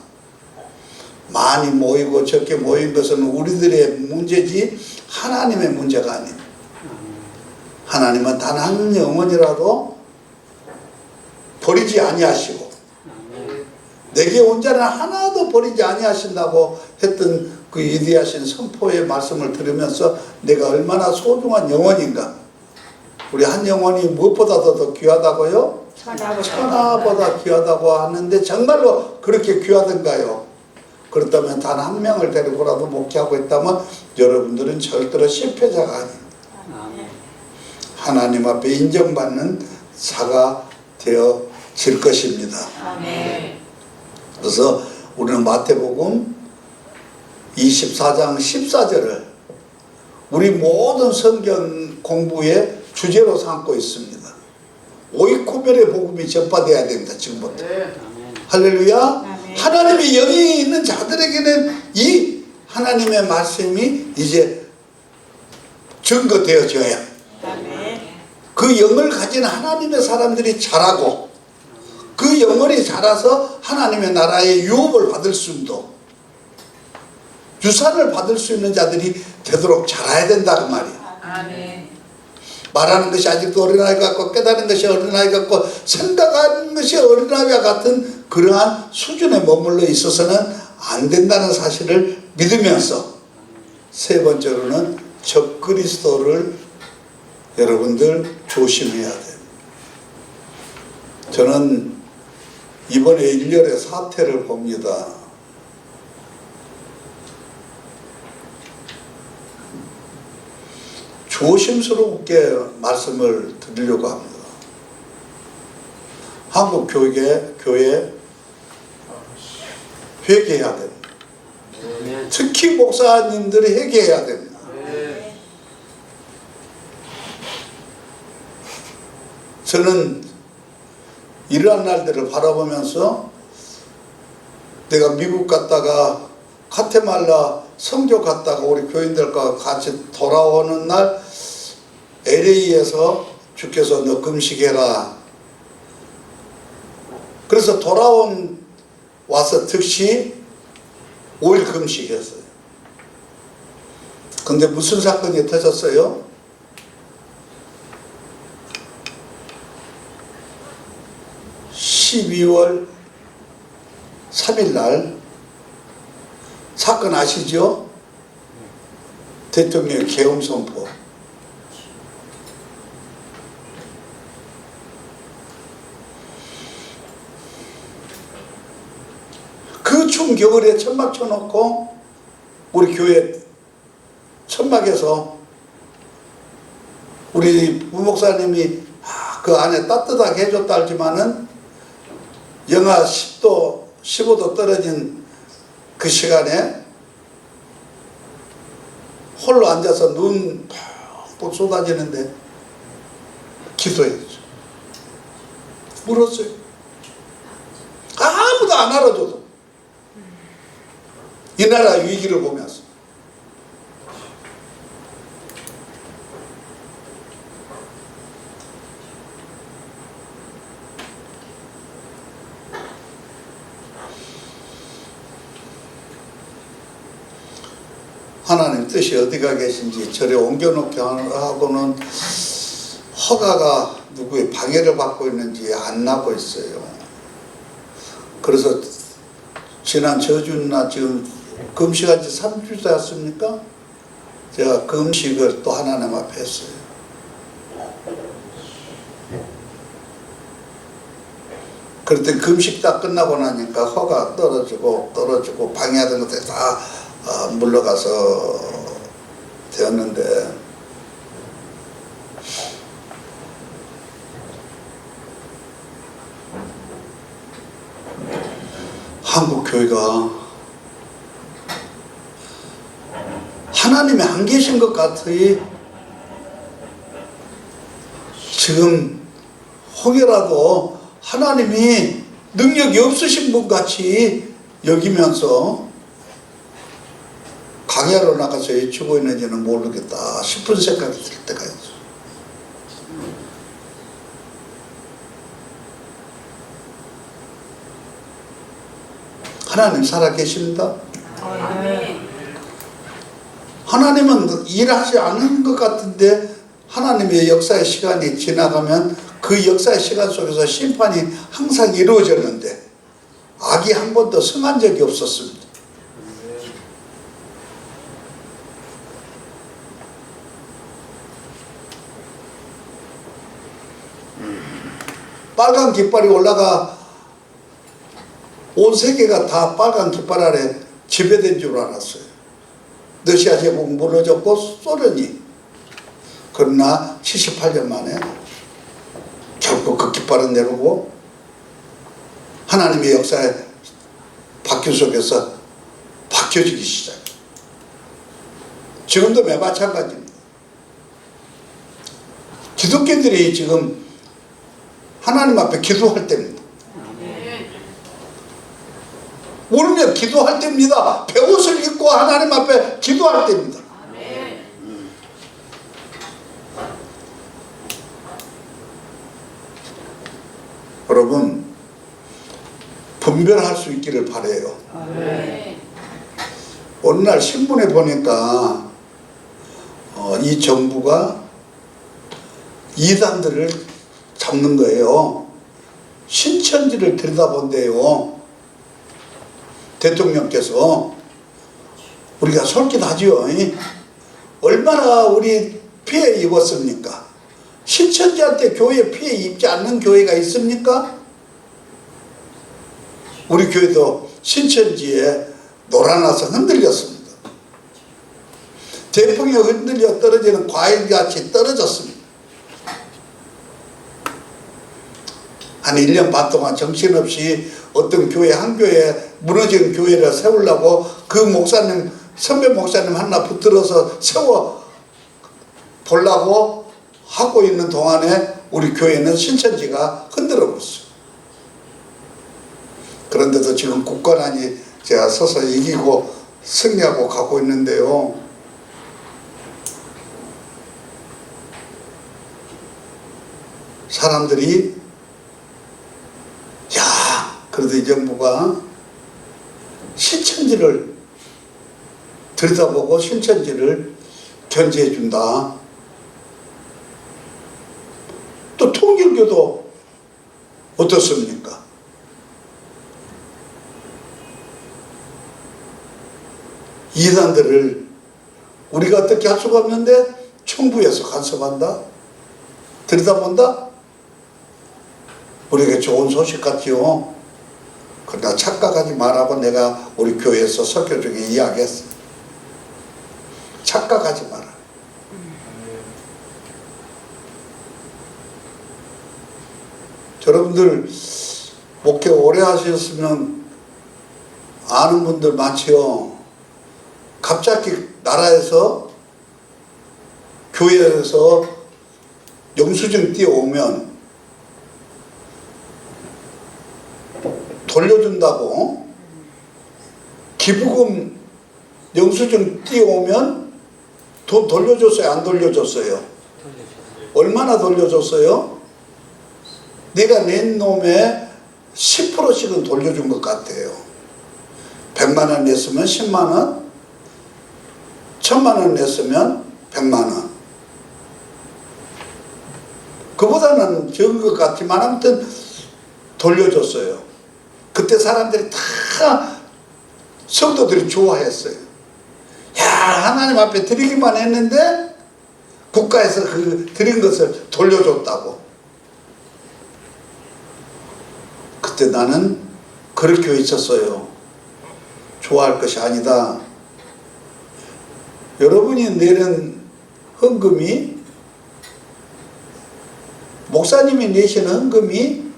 많이 모이고 적게 모인 것은 우리들의 문제지 하나님의 문제가 아닙니다. 하나님은 단 한 영혼이라도 버리지 아니하시고 내게 온 자는 하나도 버리지 아니하신다고 했던 그 위대하신 선포의 말씀을 들으면서 내가 얼마나 소중한 영혼인가. 우리 한 영혼이 무엇보다도 더 귀하다고요? 천하보다 귀하다고 하는데 정말로 그렇게 귀하던가요? 그렇다면 단 한 명을 데리고라도 목회하고 있다면 여러분들은 절대로 실패자가 아닙니다. 하나님 앞에 인정받는 자가 되어질 것입니다. 그래서 우리는 마태복음 24장 14절을 우리 모든 성경 공부의 주제로 삼고 있습니다. 오이코벨의 복음이 전파돼야 됩니다. 지금부터. 아멘. 할렐루야. 아멘. 하나님의 영이 있는 자들에게는 이 하나님의 말씀이 이제 증거되어져야 아멘. 그 영을 가진 하나님의 사람들이 자라고 그 영혼이 자라서 하나님의 나라의 유업을 받을 수 있도록 유산을 받을 수 있는 자들이 되도록 자라야 된다 그 말이야. 아멘. 말하는 것이 아직도 어린아이 같고 깨닫는 것이 어린아이 같고 생각하는 것이 어린아이와 같은 그러한 수준에 머물러 있어서는 안 된다는 사실을 믿으면서 세 번째로는 적그리스도를 여러분들 조심해야 돼요. 저는 이번에 일렬의 사태를 봅니다. 조심스럽게 말씀을 드리려고 합니다. 한국 교회 회개해야 됩니다. 특히 목사님들이 회개해야 됩니다. 저는 이러한 날들을 바라보면서 내가 미국 갔다가 카테말라 성교 갔다가 우리 교인들과 같이 돌아오는 날 LA에서 주께서 너 금식해라. 그래서 와서 특히 5일 금식했어요. 근데 무슨 사건이 터졌어요? 12월 3일 날 사건 아시죠? 대통령의 계엄 선포. 그 추운 겨울에 천막 쳐놓고 우리 교회 천막에서 우리 부목사님이 그 안에 따뜻하게 해줬다 할지만은 영하 10도 15도 떨어진 그 시간에 홀로 앉아서 눈 푹 쏟아지는데 기도했죠. 울었어요. 아무도 안 알아줘도 이 나라 위기를 보면서 하나님 뜻이 어디가 계신지 절에 옮겨놓게 하고는 허가가 누구의 방해를 받고 있는지 안 나고 있어요. 그래서 지난 저주나 지금 금식한 지 3주 되었습니까? 제가 금식을 또 하나님 앞에 했어요. 그런데 금식 다 끝나고 나니까 허가 떨어지고 방해하던 것들이 다 물러가서 되었는데 한국 교회가 하나님이 안 계신 것 같으니 지금 혹여라도 하나님이 능력이 없으신 분 같이 여기면서 강야로 나가서 외치고 있는지는 모르겠다 싶은 생각이 들 때가 있어요. 하나님 살아계십니다. 하나님은 일하지 않은 것 같은데 하나님의 역사의 시간이 지나가면 그 역사의 시간 속에서 심판이 항상 이루어졌는데 악이 한 번도 성한 적이 없었습니다. 빨간 깃발이 올라가 온 세계가 다 빨간 깃발 아래 지배된 줄 알았어요. 러시아 제국 무너졌고 소련이. 그러나 78년 만에 결국 그 깃발은 내려오고 하나님의 역사의 바퀴 속에서 바뀌어지기 시작해요. 지금도 마찬가지입니다. 기독교인들이 지금 하나님 앞에 기도할 때입니다. 울며 기도할 때입니다. 베옷을 입고 하나님 앞에 기도할 때입니다. 여러분, 분별할 수 있기를 바라요. 어느 날 신문에 보니까 이 정부가 이단들을 잡는 거예요. 신천지를 들여다본대요. 대통령께서. 우리가 솔깃하죠. 얼마나 우리 피해 입었습니까? 신천지한테 교회 피해 입지 않는 교회가 있습니까? 우리 교회도 신천지에 놀아나서 흔들렸습니다. 대풍에 흔들려 떨어지는 과일같이 떨어졌습니다. 한 1년 반 동안 정신없이 어떤 교회, 한 교회, 무너진 교회를 세우려고 그 목사님, 선배 목사님 하나 붙들어서 세워 보려고 하고 있는 동안에 우리 교회는 신천지가 흔들어 버렸어요. 그런데도 지금 국가난이 제가 서서 이기고 승리하고 가고 있는데요. 사람들이 그래도 이 정부가 신천지를 들여다보고 신천지를 견제해 준다. 또 통일교도 어떻습니까? 이단들을 우리가 어떻게 할 수가 없는데 청부에서 간섭한다? 들여다본다? 우리에게 좋은 소식 같지요. 그러나 착각하지 말라고 내가 우리 교회에서 설교 중에 이야기했어. 착각하지 마라. 여러분들 목회 오래 하셨으면 아는 분들 많지요. 갑자기 나라에서 교회에서 영수증 띄워오면 돌려준다고. 기부금 영수증 띄워오면 돈 돌려줬어요? 안 돌려줬어요? 얼마나 돌려줬어요? 내가 낸 놈의 10%씩은 돌려준 것 같아요. 100만 원 냈으면 10만 원, 1000만 원 냈으면 100만 원. 그보다는 적은 것 같지만 아무튼 돌려줬어요. 그때 사람들이 다 성도들이 좋아했어요. 야, 하나님 앞에 드리기만 했는데 국가에서 그 드린 것을 돌려줬다고. 그때 나는 그렇게 있었어요. 좋아할 것이 아니다. 여러분이 내는 헌금이, 목사님이 내시는 헌금이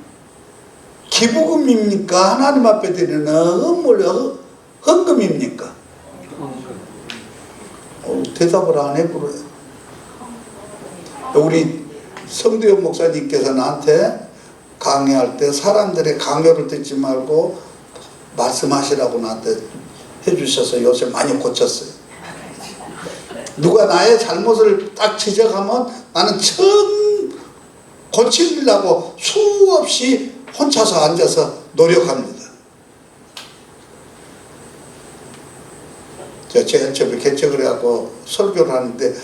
기부금입니까? 하나님 앞에 드리는 헌금입니까? 대답을 안 해버려요. 우리 성도현 목사님께서 나한테 강의할 때 사람들의 강요를 듣지 말고 말씀하시라고 나한테 해주셔서 요새 많이 고쳤어요. 누가 나의 잘못을 딱 지적하면 나는 처음 고치려고 수없이 혼자서 앉아서 노력합니다. 제가 제일 처음에 개척을 해갖고 설교를 하는데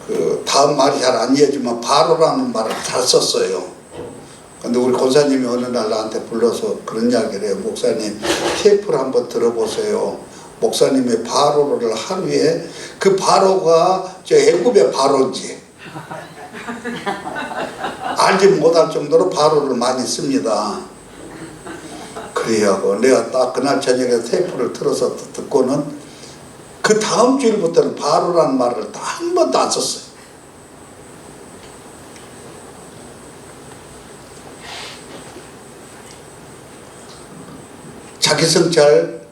그 다음 말이 잘 안 이어지면 바로라는 말을 잘 썼어요. 근데 우리 권사님이 어느 날 나한테 불러서 그런 이야기를 해요. 목사님, 테이프를 한번 들어보세요. 목사님의 바로를 하루에, 그 바로가 저 애굽의 바로인지 알지 못할 정도로 바로를 많이 씁니다. 그래요. 내가 딱 그날 저녁에 테이프를 틀어서 듣고는 그 다음 주일부터는 바로라는 말을 한 번도 안 썼어요. 자기 성찰,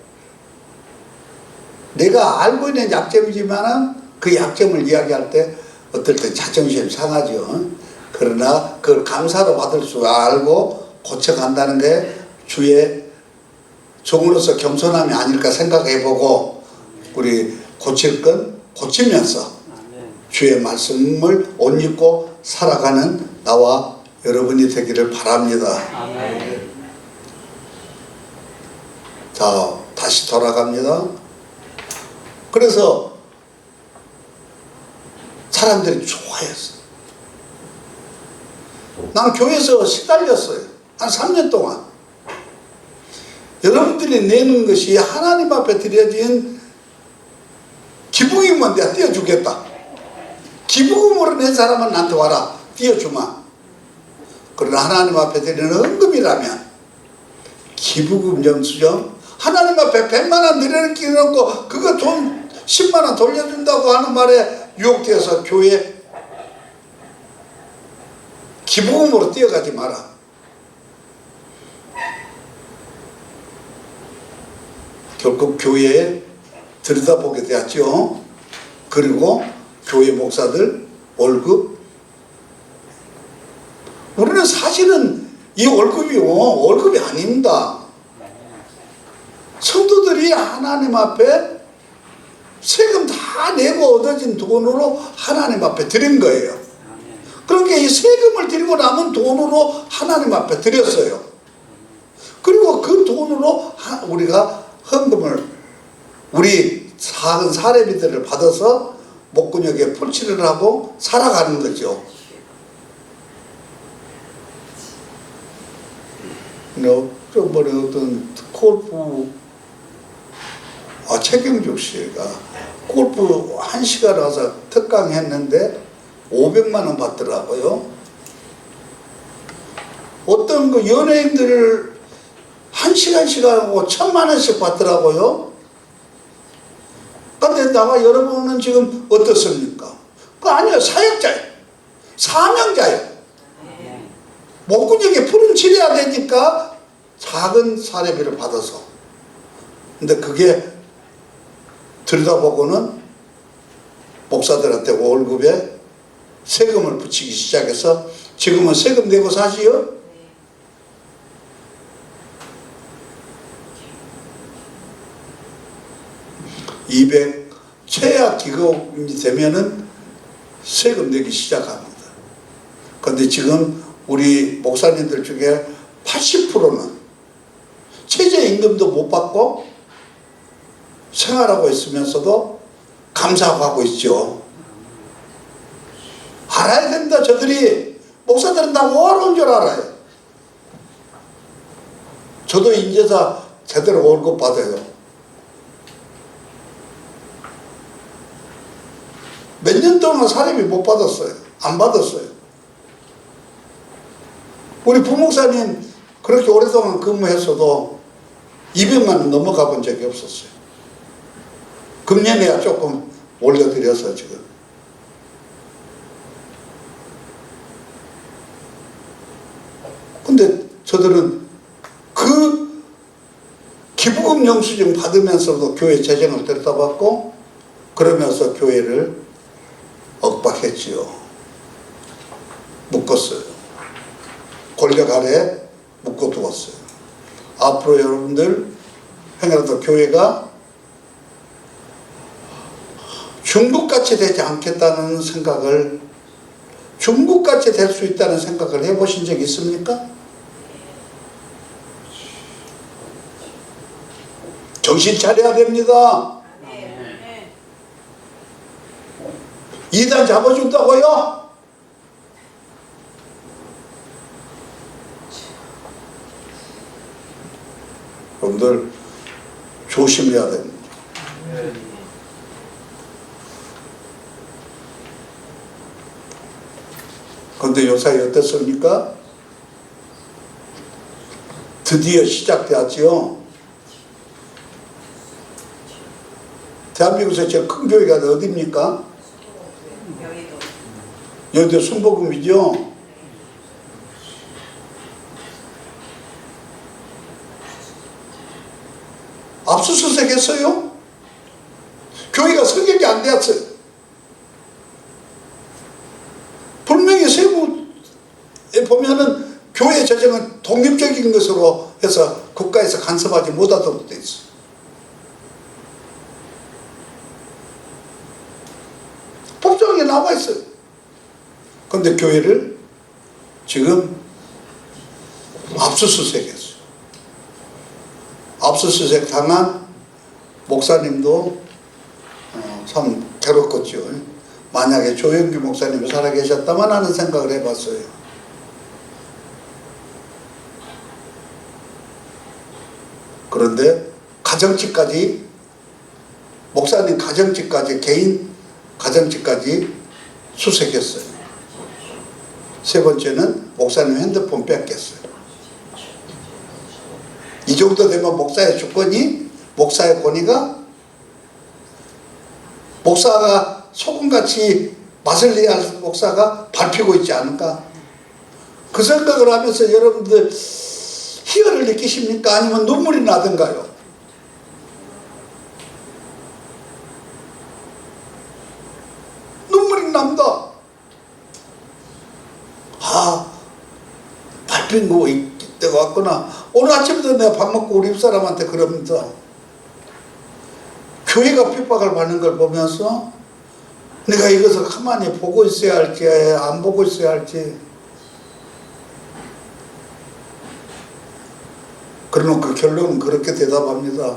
내가 알고 있는 약점이지만 그 약점을 이야기할 때 어떨 때 자존심 상하죠. 그러나 그걸 감사로 받을 줄 알고 고쳐간다는 게 주의 종으로서 겸손함이 아닐까 생각해보고 우리 고칠 건 고치면서 주의 말씀을 옷 입고 살아가는 나와 여러분이 되기를 바랍니다. 자, 다시 돌아갑니다. 그래서 사람들이 좋아했어요. 난 교회에서 시달렸어요. 한 3년 동안. 여러분들이 내는 것이 하나님 앞에 드려진 기부금이면 내가 띄워주겠다. 기부금으로 낸 사람은 나한테 와라. 띄워주마. 그러나 하나님 앞에 드리는 헌금이라면 기부금 영수증 하나님 앞에 100만 원 드리는 게 없고 그거 돈 10만 원 돌려준다고 하는 말에 유혹되어서 교회 기부금으로 뛰어가지 마라. 결국 교회에 들여다보게 되었죠. 그리고 교회 목사들 월급, 우리는 사실은 이 월급이 아닙니다. 성도들이 하나님 앞에 세금 다 내고 얻어진 돈으로 하나님 앞에 드린 거예요. 그러니까 이 세금을 드리고 남은 돈으로 하나님 앞에 드렸어요. 그리고 그 돈으로 우리가 헌금을, 우리 작은 사례비들을 받아서 목구멍에 풀칠을 하고 살아가는 거죠. 저번에 어떤 골프 최경juk 씨가 골프 1시간 와서 특강 했는데 500만 원 받더라고요. 어떤 그 연예인들을 1시간씩 하고 1000만 원씩 받더라고요. 근데 나와 여러분은 지금 어떻습니까? 그거 아니에요. 사역자예요. 사명자예요. 목구멍에 풀은 칠해야 되니까 작은 사례비를 받아서. 근데 그게 들여다보고는 목사들한테 월급에 세금을 붙이기 시작해서 지금은 세금 내고 사시요? (200) 최악 기금이 되면은 세금 내기 시작합니다. 그런데 지금 우리 목사님들 중에 80%는 최저임금도 못 받고 생활하고 있으면서도 감사하고 있죠. 알아야 됩니다. 저들이 목사들은 다 뭐하러 온 줄 알아요. 저도 인제사 제대로 월급 받아요. 몇 년 동안 사례비 못 받았어요. 안 받았어요. 우리 부목사님 그렇게 오랫동안 근무했어도 200만 원 넘어가 본 적이 없었어요. 금년에야 조금 올려드려서 지금. 근데 저들은 그 기부금 영수증 받으면서도 교회 재정을 들여다봤고 그러면서 교회를 억박했지요. 묶었어요. 권력 아래 묶어두었어요. 앞으로 여러분들 행여라도 교회가 중국같이 되지 않겠다는 생각을, 중국같이 될 수 있다는 생각을 해보신 적 있습니까? 정신 차려야 됩니다. 이단 잡아준다고요? 여러분들 조심해야 됩니다. 그런데 요사이 어떻습니까? 드디어 시작되었지요. 대한민국에서 제일 큰 교회가 어디입니까? 여의도 순복음이죠. 압수수색 했어요. 교회가 성격이 안 되었어요. 분명히 세무 과정은 독립적인 것으로 해서 국가에서 간섭하지 못하도록 돼 있어. 법정에 나와 있어요. 그런데 교회를 지금 압수수색했어요. 압수수색 당한 목사님도 참 괴롭겠죠. 만약에 조영규 목사님이 살아계셨다면 하는 생각을 해봤어요. 그런데 가정집까지, 목사님 가정집까지, 개인 가정집까지 수색했어요. 세 번째는 목사님 핸드폰 뺏겼어요. 이 정도 되면 목사의 주권이, 목사의 권위가, 목사가 소금같이 맛을 내야 할 목사가 밟히고 있지 않을까? 그 생각을 하면서 여러분들 희열을 느끼십니까? 아니면 눈물이 나던가요? 눈물이 납니다. 아, 밟힌 거 때가 왔구나. 오늘 아침부터 내가 밥 먹고 우리 집사람한테 그럽니다. 교회가 핍박을 받는 걸 보면서 내가 이것을 가만히 보고 있어야 할지 안 보고 있어야 할지, 그러면 그 결론은 그렇게 대답합니다.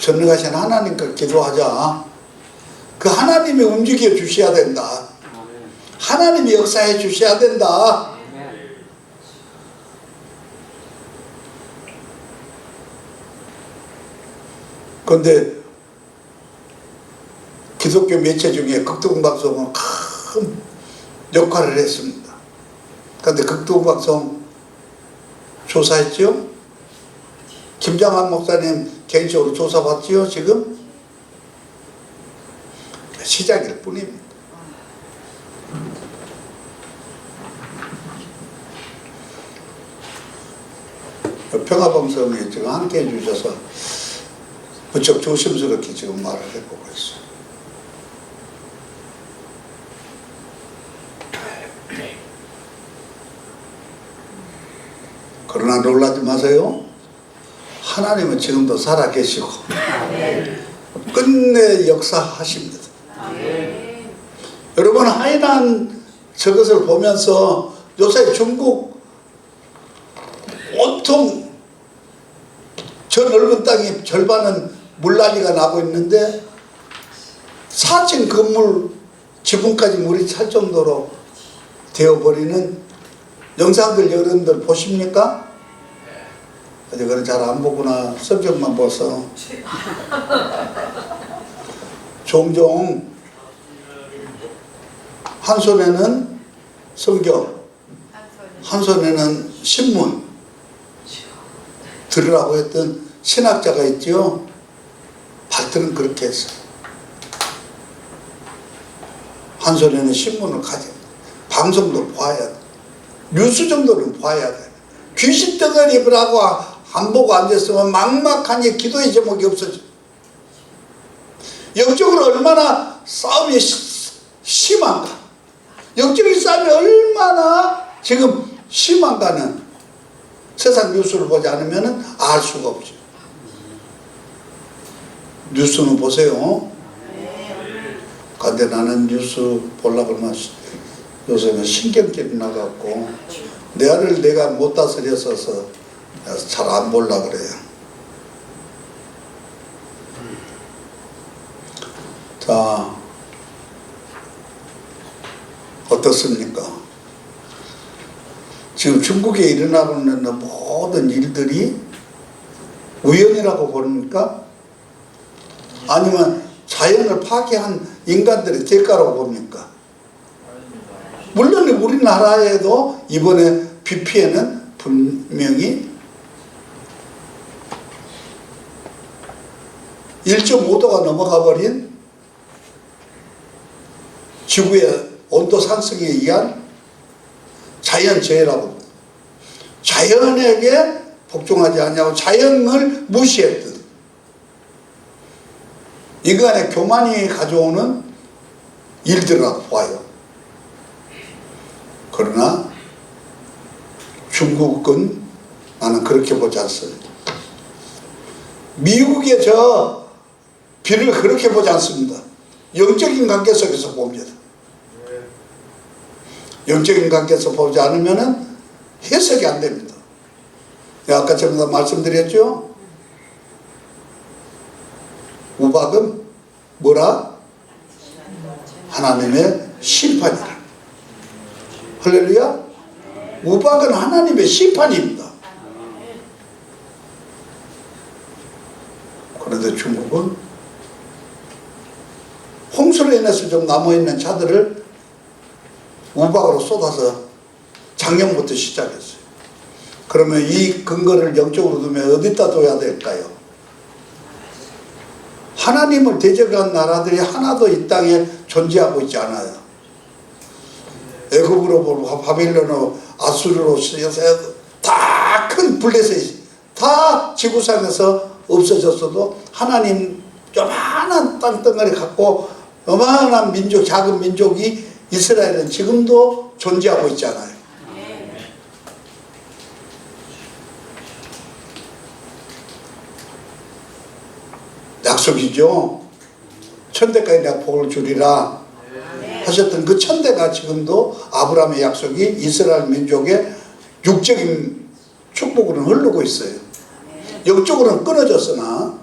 전능하신 하나님께 기도하자. 그 하나님이 움직여 주셔야 된다. 하나님이 역사해 주셔야 된다. 그런데 기독교 매체 중에 극동방송은 큰 역할을 했습니다. 그런데 극동방송 조사했죠? 김장한 목사님 개인적으로 조사받지요, 지금? 시작일 뿐입니다. 평화방송에 지금 함께 해주셔서 무척 조심스럽게 지금 말을 해보고 있어요. 그러나 놀라지 마세요. 하나님은 지금도 살아계시고 끝내 역사하십니다. 여러분, 하이난 저것을 보면서 요새 중국 온통 저 넓은 땅이 절반은 물난리가 나고 있는데 4층 건물 지붕까지 물이 찰 정도로 되어버리는 영상들 여러분들 보십니까? 아직 그건 잘 안 보구나. 성경만 봐서. 종종 한 손에는 성경, 한 손에는 신문 들으라고 했던 신학자가 있죠. 발트는 그렇게 했어요. 한 손에는 신문을 가져, 방송도 봐야 돼, 뉴스 정도는 봐야 돼. 귀신 덩어리를 하고 안 보고 앉았으면 막막하니 기도의 제목이 없어져. 영적으로 얼마나 싸움이 심한가, 영적인 싸움이 얼마나 지금 심한가는 세상 뉴스를 보지 않으면 알 수가 없죠. 뉴스는 보세요. 근데 나는 뉴스 보려고 하면 요새는 신경질이 나갖고 내 아를 내가 못 다스렸어서 잘 안 보려고 그래요. 자, 어떻습니까? 지금 중국에 일어나고 있는 모든 일들이 우연이라고 봅니까? 아니면 자연을 파괴한 인간들의 대가라고 봅니까? 물론 우리나라에도 이번에 비 피해는 분명히 1.5도가 넘어가 버린 지구의 온도 상승에 의한 자연재해라고, 자연에게 복종하지 않냐고 자연을 무시했던 인간의 교만이 가져오는 일들이라고 봐요. 그러나 중국은 나는 그렇게 보지 않습니다. 미국의 저 비를 그렇게 보지 않습니다. 영적인 관계 속에서 봅니다. 영적인 관계에서 보지 않으면 해석이 안 됩니다. 아까 전에 말씀드렸죠? 우박은 뭐라? 하나님의 심판이라. 할렐루야? 우박은 하나님의 심판입니다. 그런데 중국은 홍수로 인해서 좀 남아있는 차들을 우박으로 쏟아서 작년부터 시작했어요. 그러면 이 근거를 영적으로 두면 어디다 둬야 될까요? 하나님을 대적한 나라들이 하나도 이 땅에 존재하고 있지 않아요. 애굽으로 보고 바빌론으로 아수르로 다 큰 블레셋이 다 지구상에서 없어졌어도 하나님 요만한 땅덩어리 갖고 요만한 민족, 작은 민족이 이스라엘은 지금도 존재하고 있잖아요. 약속이죠. 천대까지 내가 복을 주리라 하셨던 그 천대가 지금도 아브라함의 약속이 이스라엘 민족의 육적인 축복으로는 흐르고 있어요. 영적으로는 끊어졌으나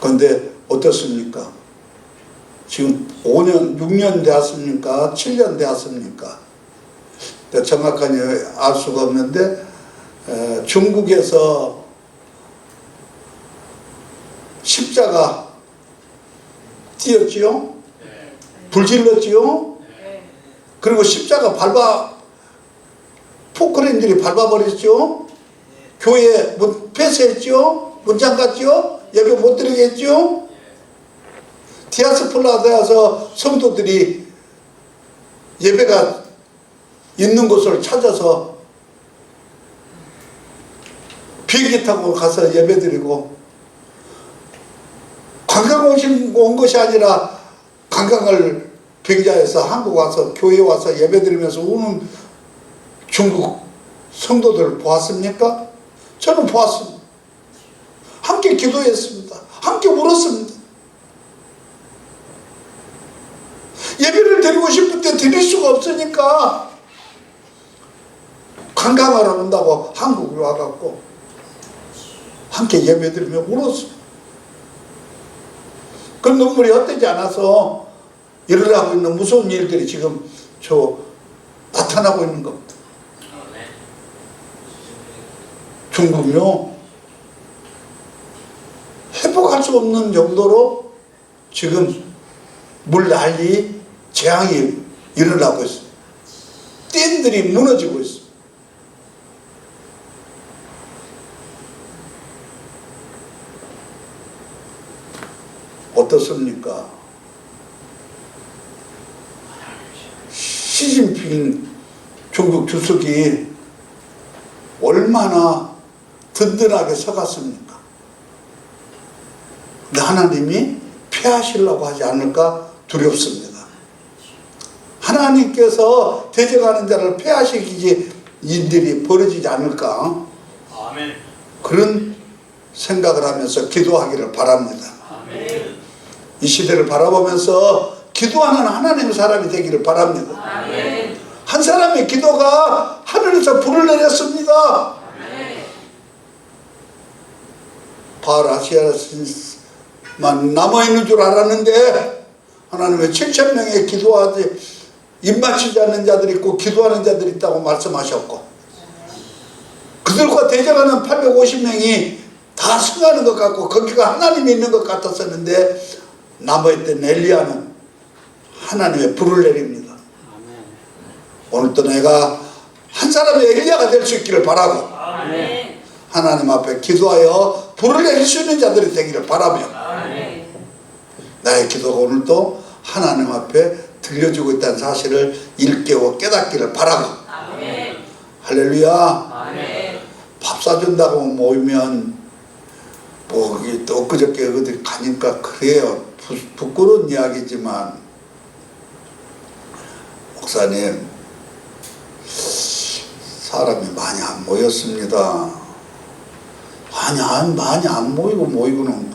그런데 어떻습니까? 지금 5년, 6년 되었습니까? 7년 되었습니까? 정확하게 알 수가 없는데 중국에서 십자가 띄었지요? 불질렀지요? 그리고 십자가 포크레인들이 밟아버렸죠? 교회 문 폐쇄했죠? 문 잠갔죠? 예배 못 드리게 했죠? 디아스폴라에서 성도들이 예배가 있는 곳을 찾아서 비행기 타고 가서 예배 드리고 관광 온 것이 아니라 관광을 병자해서 한국 와서 교회 와서 예배 드리면서 우는 중국 성도들 보았습니까? 저는 보았습니다. 함께 기도했습니다. 함께 울었습니다. 예배를 드리고 싶은데 드릴 수가 없으니까 관광하러 온다고 한국으로 와갖고 함께 예배 드리며 울었습니다. 그 눈물이 헛되지 않아서 일어나고 있는 무서운 일들이 지금 나타나고 있는 겁니다. 중국요, 회복할 수 없는 정도로 지금 물난리 재앙이 일어나고 있습니다. 댐들이 무너지고 있습니다. 어떻습니까? 시진핑 중국 주석이 얼마나 든든하게 서갔습니까? 근데 하나님이 패하시려고 하지 않을까 두렵습니다. 하나님께서 대적하는 자를 패하시기지 일들이 벌어지지 않을까 아멘. 그런 생각을 하면서 기도하기를 바랍니다. 아멘. 이 시대를 바라보면서 기도하는 하나님의 사람이 되기를 바랍니다. 아멘. 한 사람의 기도가 하늘에서 불을 내렸습니다. 바알 아시아만 남아있는 줄 알았는데 하나님의 7,000명의 기도하지 입 맞추지 않는 자들이 있고 기도하는 자들이 있다고 말씀하셨고 그들과 대적하는 850명이 다 승하는 것 같고 거기가 하나님이 있는 것 같았었는데 남아있던 엘리야는 하나님의 불을 내립니다. 오늘도 내가 한 사람의 엘리야가 될 수 있기를 바라고 하나님 앞에 기도하여 불을 내릴 수 있는 자들이 되기를 바라며 나의 기도가 오늘도 하나님 앞에 들려주고 있다는 사실을 일깨워 깨닫기를 바라고 할렐루야. 밥 사준다고 모이면 뭐 또 엊그저께 어디 가니까 그래요. 부끄러운 이야기지만 목사님 사람이 많이 안 모였습니다. 많이 안 모이고는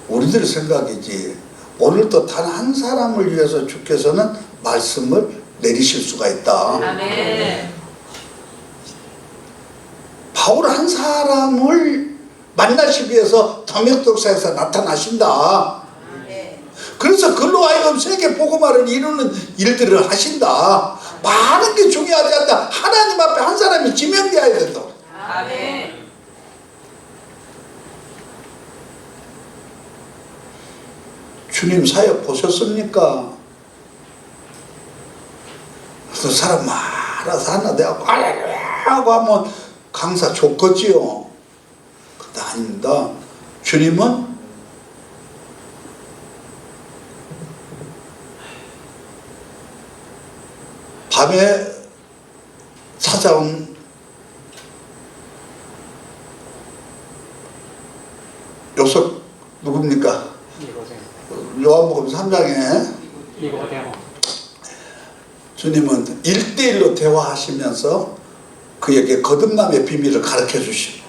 우리들 생각이지. 오늘도 단 한 사람을 위해서 주께서는 말씀을 내리실 수가 있다. 아멘. 바울 한 사람을 만나시기 위해서 담역독사에서 나타나신다. 그래서 그로 하여금 세계 복음화를 이루는 일들을 하신다. 많은 게 중요하지 않다. 하나님 앞에 한 사람이 지명되어야 된다. 아멘. 주님 사역 보셨습니까? 그 사람 말아서 하나 돼갖고 하고 하면 강사 좋겠지요. 그게 아닙니다. 주님은 밤에 찾아온 요셉 누굽니까? 요한복음 3장에 주님은 1대1로 대화하시면서 그에게 거듭남의 비밀을 가르쳐 주십니다.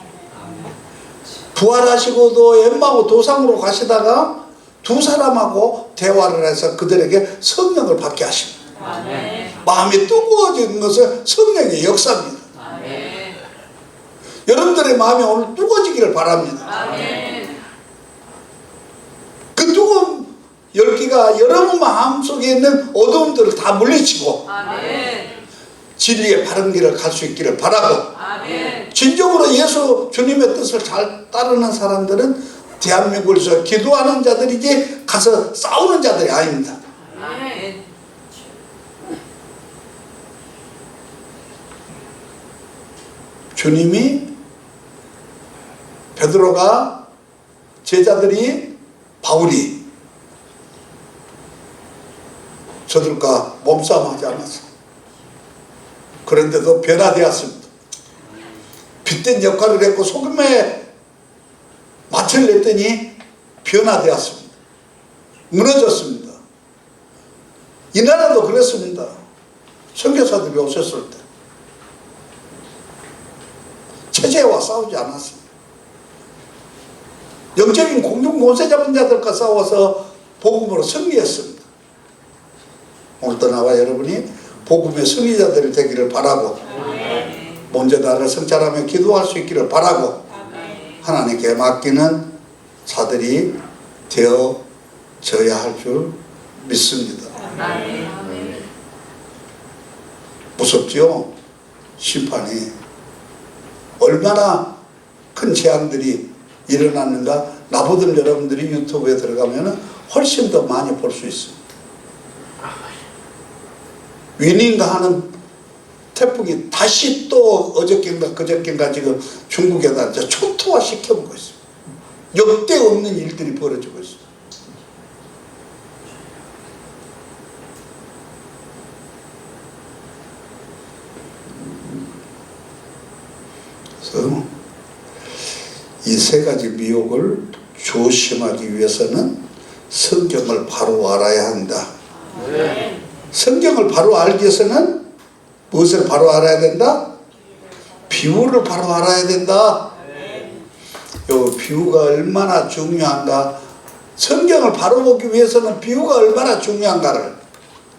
부활하시고도 엠마오 도상으로 가시다가 두 사람하고 대화를 해서 그들에게 성령을 받게 하십니다. 아멘. 마음이 뜨거워지는 것은 성령의 역사입니다. 아멘. 여러분들의 마음이 오늘 뜨거워지기를 바랍니다. 아멘. 그 뜨거운 열기가 여러분 마음속에 있는 어두움들을 다 물리치고 아멘. 진리의 바른 길을 갈 수 있기를 바라고, 아멘. 진정으로 예수 주님의 뜻을 잘 따르는 사람들은 대한민국에서 기도하는 자들이지 가서 싸우는 자들이 아닙니다. 아멘. 주님이 베드로가 제자들이 바울이 저들과 몸싸움하지 않았어. 그런데도 변화되었습니다. 빛된 역할을 했고 소금에 맛을 냈더니 변화되었습니다. 무너졌습니다. 이 나라도 그랬습니다. 선교사들이 오셨을 때 체제와 싸우지 않았습니다. 영적인 공중 권세 잡은 자들과 싸워서 복음으로 승리했습니다. 오늘도 나와 여러분이 복음의 승리자들이 되기를 바라고, 먼저 나를 성찰하며 기도할 수 있기를 바라고, 하나님께 맡기는 자들이 되어져야 할 줄 믿습니다. 무섭죠? 심판이 얼마나 큰 재앙들이 일어났는가. 나보던 여러분들이 유튜브에 들어가면 훨씬 더 많이 볼 수 있습니다. 위닝가 하는 태풍이 다시 또 어저께인가 그저께인가 지금 중국에다 이제 초토화 시켜보고 있습니다. 역대 없는 일들이 벌어지고 있습니다. 그래서 이 세 가지 미혹을 조심하기 위해서는 성경을 바로 알아야 한다. 성경을 바로 알기 위해서는 무엇을 바로 알아야 된다? 비유를 바로 알아야 된다. 요 비유가 얼마나 중요한가. 성경을 바로 보기 위해서는 비유가 얼마나 중요한가를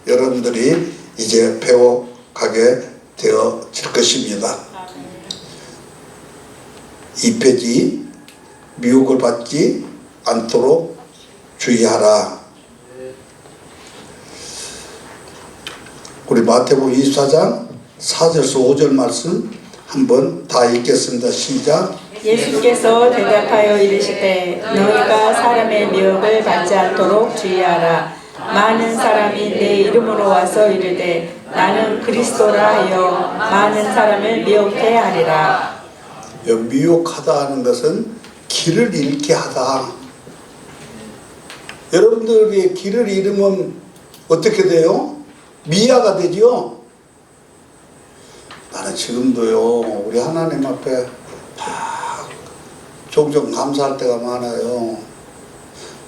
여러분들이 이제 배워가게 되어질 것입니다. 2페이지 미혹을 받지 않도록 주의하라. 우리 마태복음 24장 4절에서 5절 말씀 한번 다 읽겠습니다. 시작. 예수께서 대답하여 이르시되 너희가 사람의 미혹을 받지 않도록 주의하라. 많은 사람이 내 이름으로 와서 이르되 나는 그리스도라 하여 많은 사람을 미혹해 하리라. 미혹하다 하는 것은 길을 잃게 하다. 여러분들이 길을 잃으면 어떻게 돼요? 미아가 되죠. 나는 지금도요 우리 하나님 앞에 종종 감사할 때가 많아요.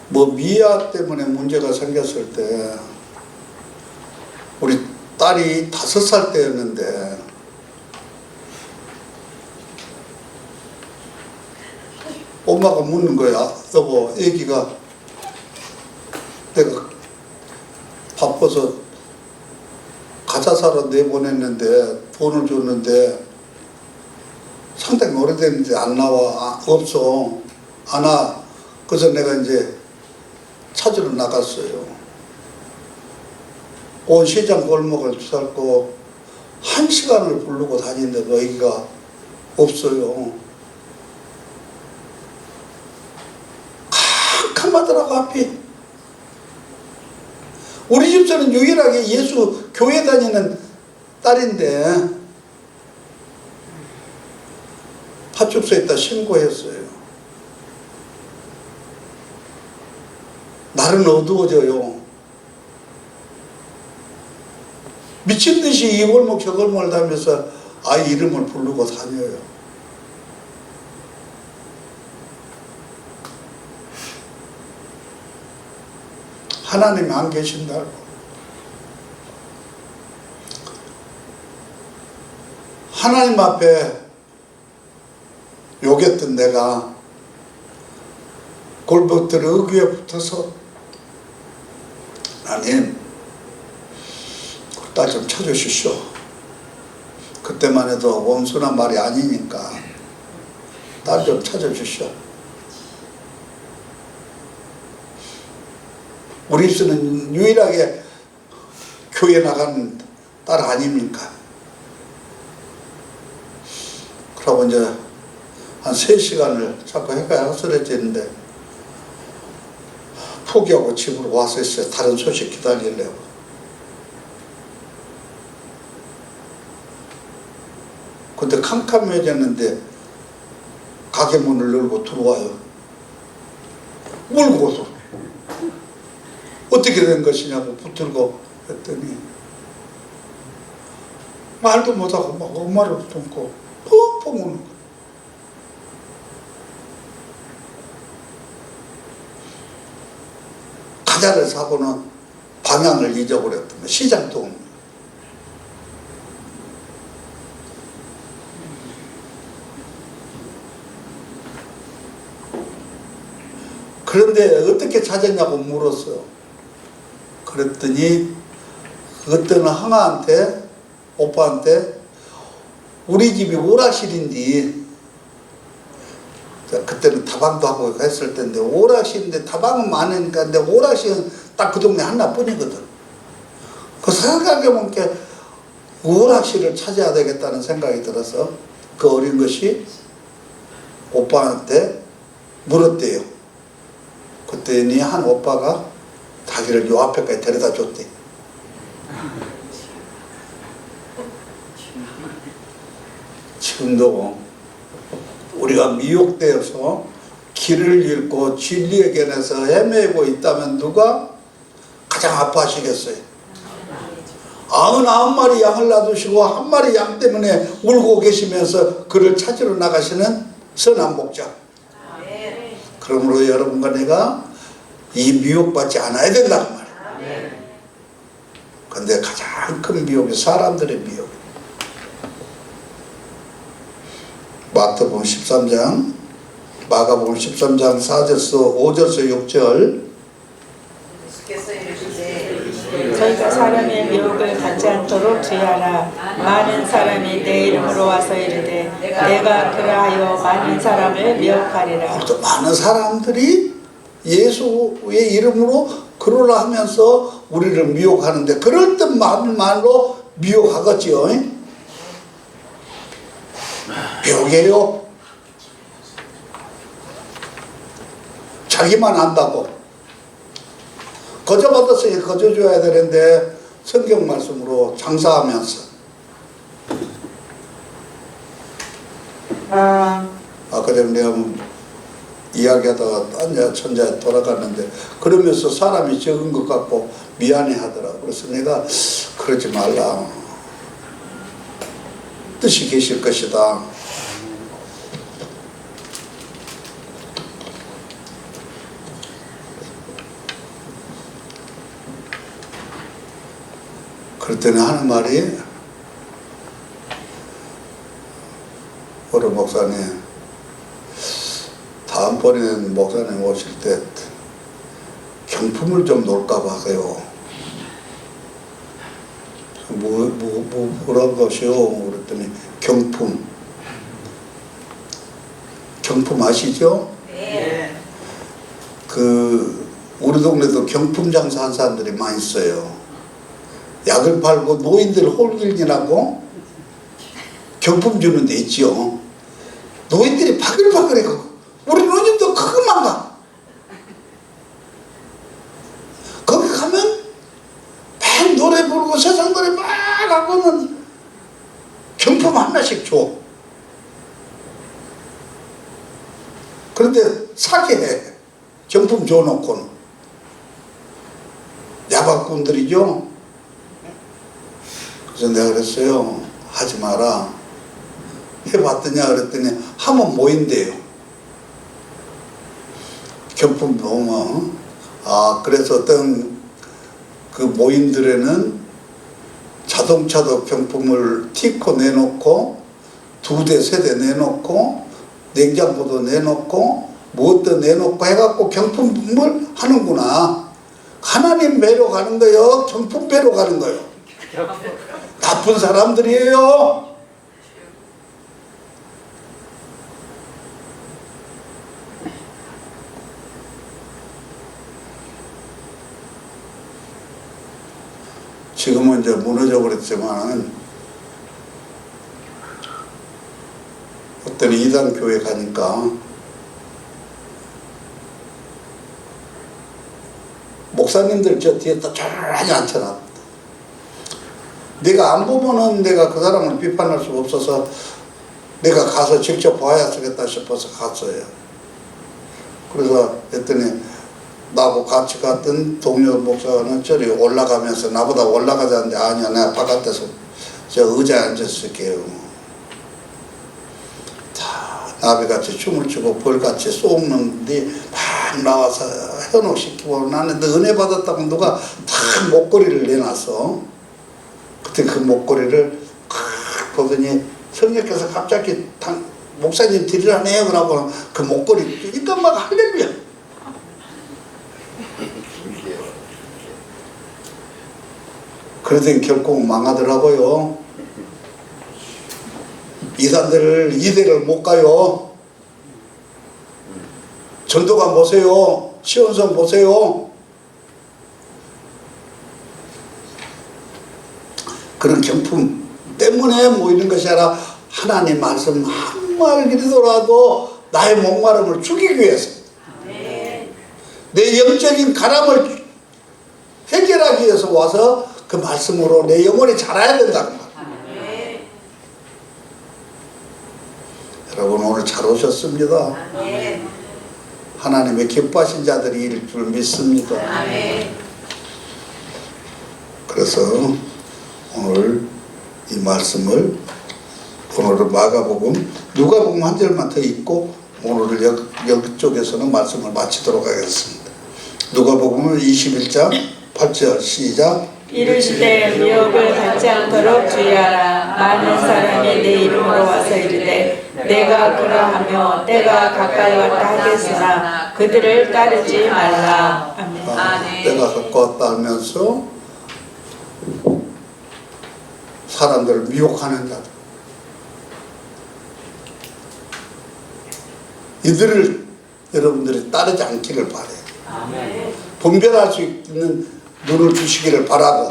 뭐 미아 때문에 문제가 생겼을 때 우리 딸이 5살 때였는데 엄마가 묻는 거야. 여보, 애기가 내가 바빠서 가자 사러 내보냈는데 돈을 줬는데 상당히 오래됐는데 안 나와. 없어. 안 와. 그래서 내가 이제 찾으러 나갔어요. 온 시장 골목을 살고 1시간을 부르고 다니는데도 애기가 없어요. 캄캄하더라고 앞이. 우리 집사는 유일하게 예수 교회 다니는 딸인데 파출소에다 신고했어요. 날은 어두워져요. 미친 듯이 이 골목 저 골목을 다니면서 아이 이름을 부르고 다녀요. 하나님이 안 계신다고. 하나님 앞에 욕했던 내가 골목들 어귀에 붙어서 하나님 딸 좀 찾아주시오. 그때만 해도 원순한 말이 아니니까 딸 좀 찾아주시오. 우리 입술은 유일하게 교회 나가는 딸 아닙니까? 그러고 이제 한 3시간을 자꾸 해가 약설해지는데 포기하고 집으로 와서 있어요. 다른 소식 기다리려고. 근데 캄캄해졌는데 가게 문을 열고 들어와요. 울고서 어떻게 된 것이냐고 붙들고 했더니 말도 못하고 막 엄마를 붙들고 펑펑 우는 거예요. 과자를 사고는 방향을 잊어버렸던 거예요. 시장도 없는 거예요. 그런데 어떻게 찾았냐고 물었어요. 그랬더니 어떤 항아한테 오빠한테 우리 집이 오락실인데 그때는 다방도 하고 했을 텐데 오락실인데 다방은 많으니까 근데 오락실은 딱 그 동네 하나뿐이거든. 그 생각해보니까 오락실을 찾아야 되겠다는 생각이 들어서 그 어린 것이 오빠한테 물었대요. 그랬더니 한 오빠가 자기를 요 앞에까지 데려다 줬대. 지금도 우리가 미혹되어서 길을 잃고 진리의 견에서 헤매고 있다면 누가 가장 아파하시겠어요? 99마리 양을 놔두시고 한 마리 양 때문에 울고 계시면서 그를 찾으러 나가시는 선한 목자. 그러므로 여러분과 내가 이 미혹받지 않아야 된다 그 말이에요. 근데 가장 큰 미혹이 사람들의 미혹. 마태복음 13장, 마가복음 13장 4절서 5절서 6절. 저희가 사람의 미혹을 받지 않도록 주의하라. 많은 사람이 내 이름으로 와서 이르되 내가 그러하여 많은 사람을 미혹하리라. 또 많은 사람들이 예수의 이름으로 그러라 하면서 우리를 미혹하는데 그럴 듯 말로 미혹하겠지요. 미혹이에요. 자기만 안다고. 거저 받았으니 거저 줘야 되는데 성경 말씀으로 장사하면서 아까 전에 내가 이야기하다가 딴 천자에 돌아갔는데 그러면서 사람이 적은 것 같고 미안해 하더라고. 그래서 내가 그러지 말라. 뜻이 계실 것이다. 그랬더니 하는 말이 오래 목사님 다음번에는 목사님 오실 때 경품을 좀 놓을까 봐요. 뭐라고 하시오? 그랬더니 경품. 경품 아시죠? 네. 우리 동네도 경품 장사한 사람들이 많이 있어요. 약을 팔고 노인들 홀길이라고 경품 주는 데 있죠. 노인들이 바글바글해가고 우리 누님도 그것만 가. 거기 가면 막 노래 부르고 세상 노래 막 하고는 경품 하나씩 줘. 그런데 사게 해. 경품 줘놓고는. 야박꾼들이죠. 그래서 내가 그랬어요. 하지 마라. 해봤더냐 그랬더니 하면 모인대요. 경품 보면 그래서 어떤 그 모임들에는 자동차도 경품을 티코 내놓고 2대 3대 내놓고 냉장고도 내놓고 무엇도 내놓고 해갖고 경품을 하는구나. 하나님 배로 가는 거요. 경품 배로 가는 거요. 나쁜 사람들이에요. 지금은 이제 무너져 버렸지만 어떤 이단 교회 가니까 목사님들 저 뒤에 다 조용히 앉혀놨다. 내가 안 보면은 내가 그 사람을 비판할 수가 없어서 내가 가서 직접 봐야 쓰겠다 싶어서 갔어요. 그래서 했더니 나하고 같이 갔던 동료 목사는 저리 올라가면서 나보다 올라가자는데 아니야, 내가 바깥에서 저 의자에 앉았을게요. 다 나비같이 춤을 추고 벌같이 쏘는데 막 나와서 현혹시키고 나는 은혜 받았다고 누가 다 목걸이를 내놨어. 그때 그 목걸이를 보더니 성령께서 갑자기 목사님 드리라네요 그러고 그 목걸이 그러니까 막 할렐루야. 그러더니 결국 망하더라고요. 이단들을 이대를 못 가요. 전도관 보세요. 시온성 보세요. 그런 경품 때문에 모이는 것이 아니라 하나님 말씀 한말 그리더라도 나의 목마름을 죽이기 위해서 내 영적인 가람을 해결하기 위해서 와서 그 말씀으로 내 영혼이 자라야 된다는 말. 여러분 오늘 잘 오셨습니다. 하나님의 기뻐하신 자들이 줄 믿습니다. 그래서 오늘 이 말씀을 오늘은 마가복음 누가복음 한 절만 더 읽고 오늘을 여기 쪽에서는 말씀을 마치도록 하겠습니다. 누가복음은 21장 8절 시작. 이르시되 미혹을 받지 않도록 주의하라. 많은 사람이 내 이름으로 와서 이르되 내가 그러하며 때가 가까이 왔다 하겠으나 그들을 따르지 말라. 아멘. 때가 가까웠다 하면서 사람들을 미혹하는 자들, 이들을 여러분들이 따르지 않기를 바라요. 분별할 수 있는 눈을 주시기를 바라고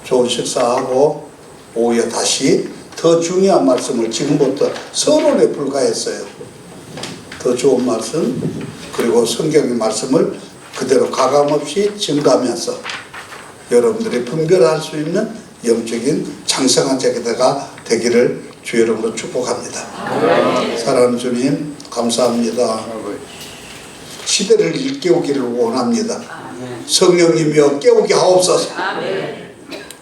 좋은 식사하고 오후에 다시 더 중요한 말씀을 지금부터 서론에 불과했어요. 더 좋은 말씀 그리고 성경의 말씀을 그대로 가감없이 증가하면서 여러분들이 분별할 수 있는 영적인 장성한 자가 되기를 주 이름으로 축복합니다. 사랑하는 주님 감사합니다. 시대를 일깨우기를 원합니다. 성령님이여 깨우게 하옵소서.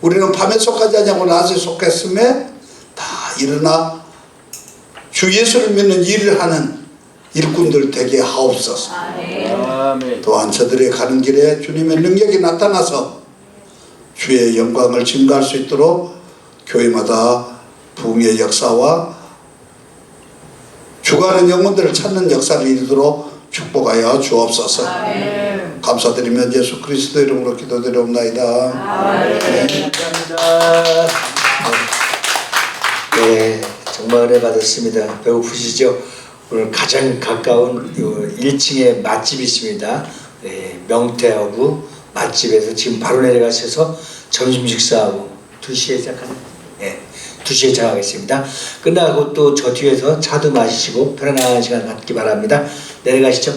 우리는 밤에 속하지 아니하고 낮에 속했음에 다 일어나 주 예수를 믿는 일을 하는 일꾼들 되게 하옵소서. 또한 저들의 가는 길에 주님의 능력이 나타나서 주의 영광을 증가할 수 있도록 교회마다 부흥의 역사와 죽어가는 영혼들을 찾는 역사를 이루도록 축복하여 주옵소서. 감사드리며 예수 그리스도 이름으로 기도드리옵나이다. 감사합니다. 네, 정말 은혜 받았습니다. 배고프시죠? 오늘 가장 가까운 1층에 맛집이 있습니다. 네, 명태하고 맛집에서 지금 바로 내려가셔서 점심 식사하고 2시에 시작하는, 네, 2시에 시작하겠습니다. 끝나고 또 저 뒤에서 차도 마시시고 편안한 시간 갖기 바랍니다. 내려가시죠.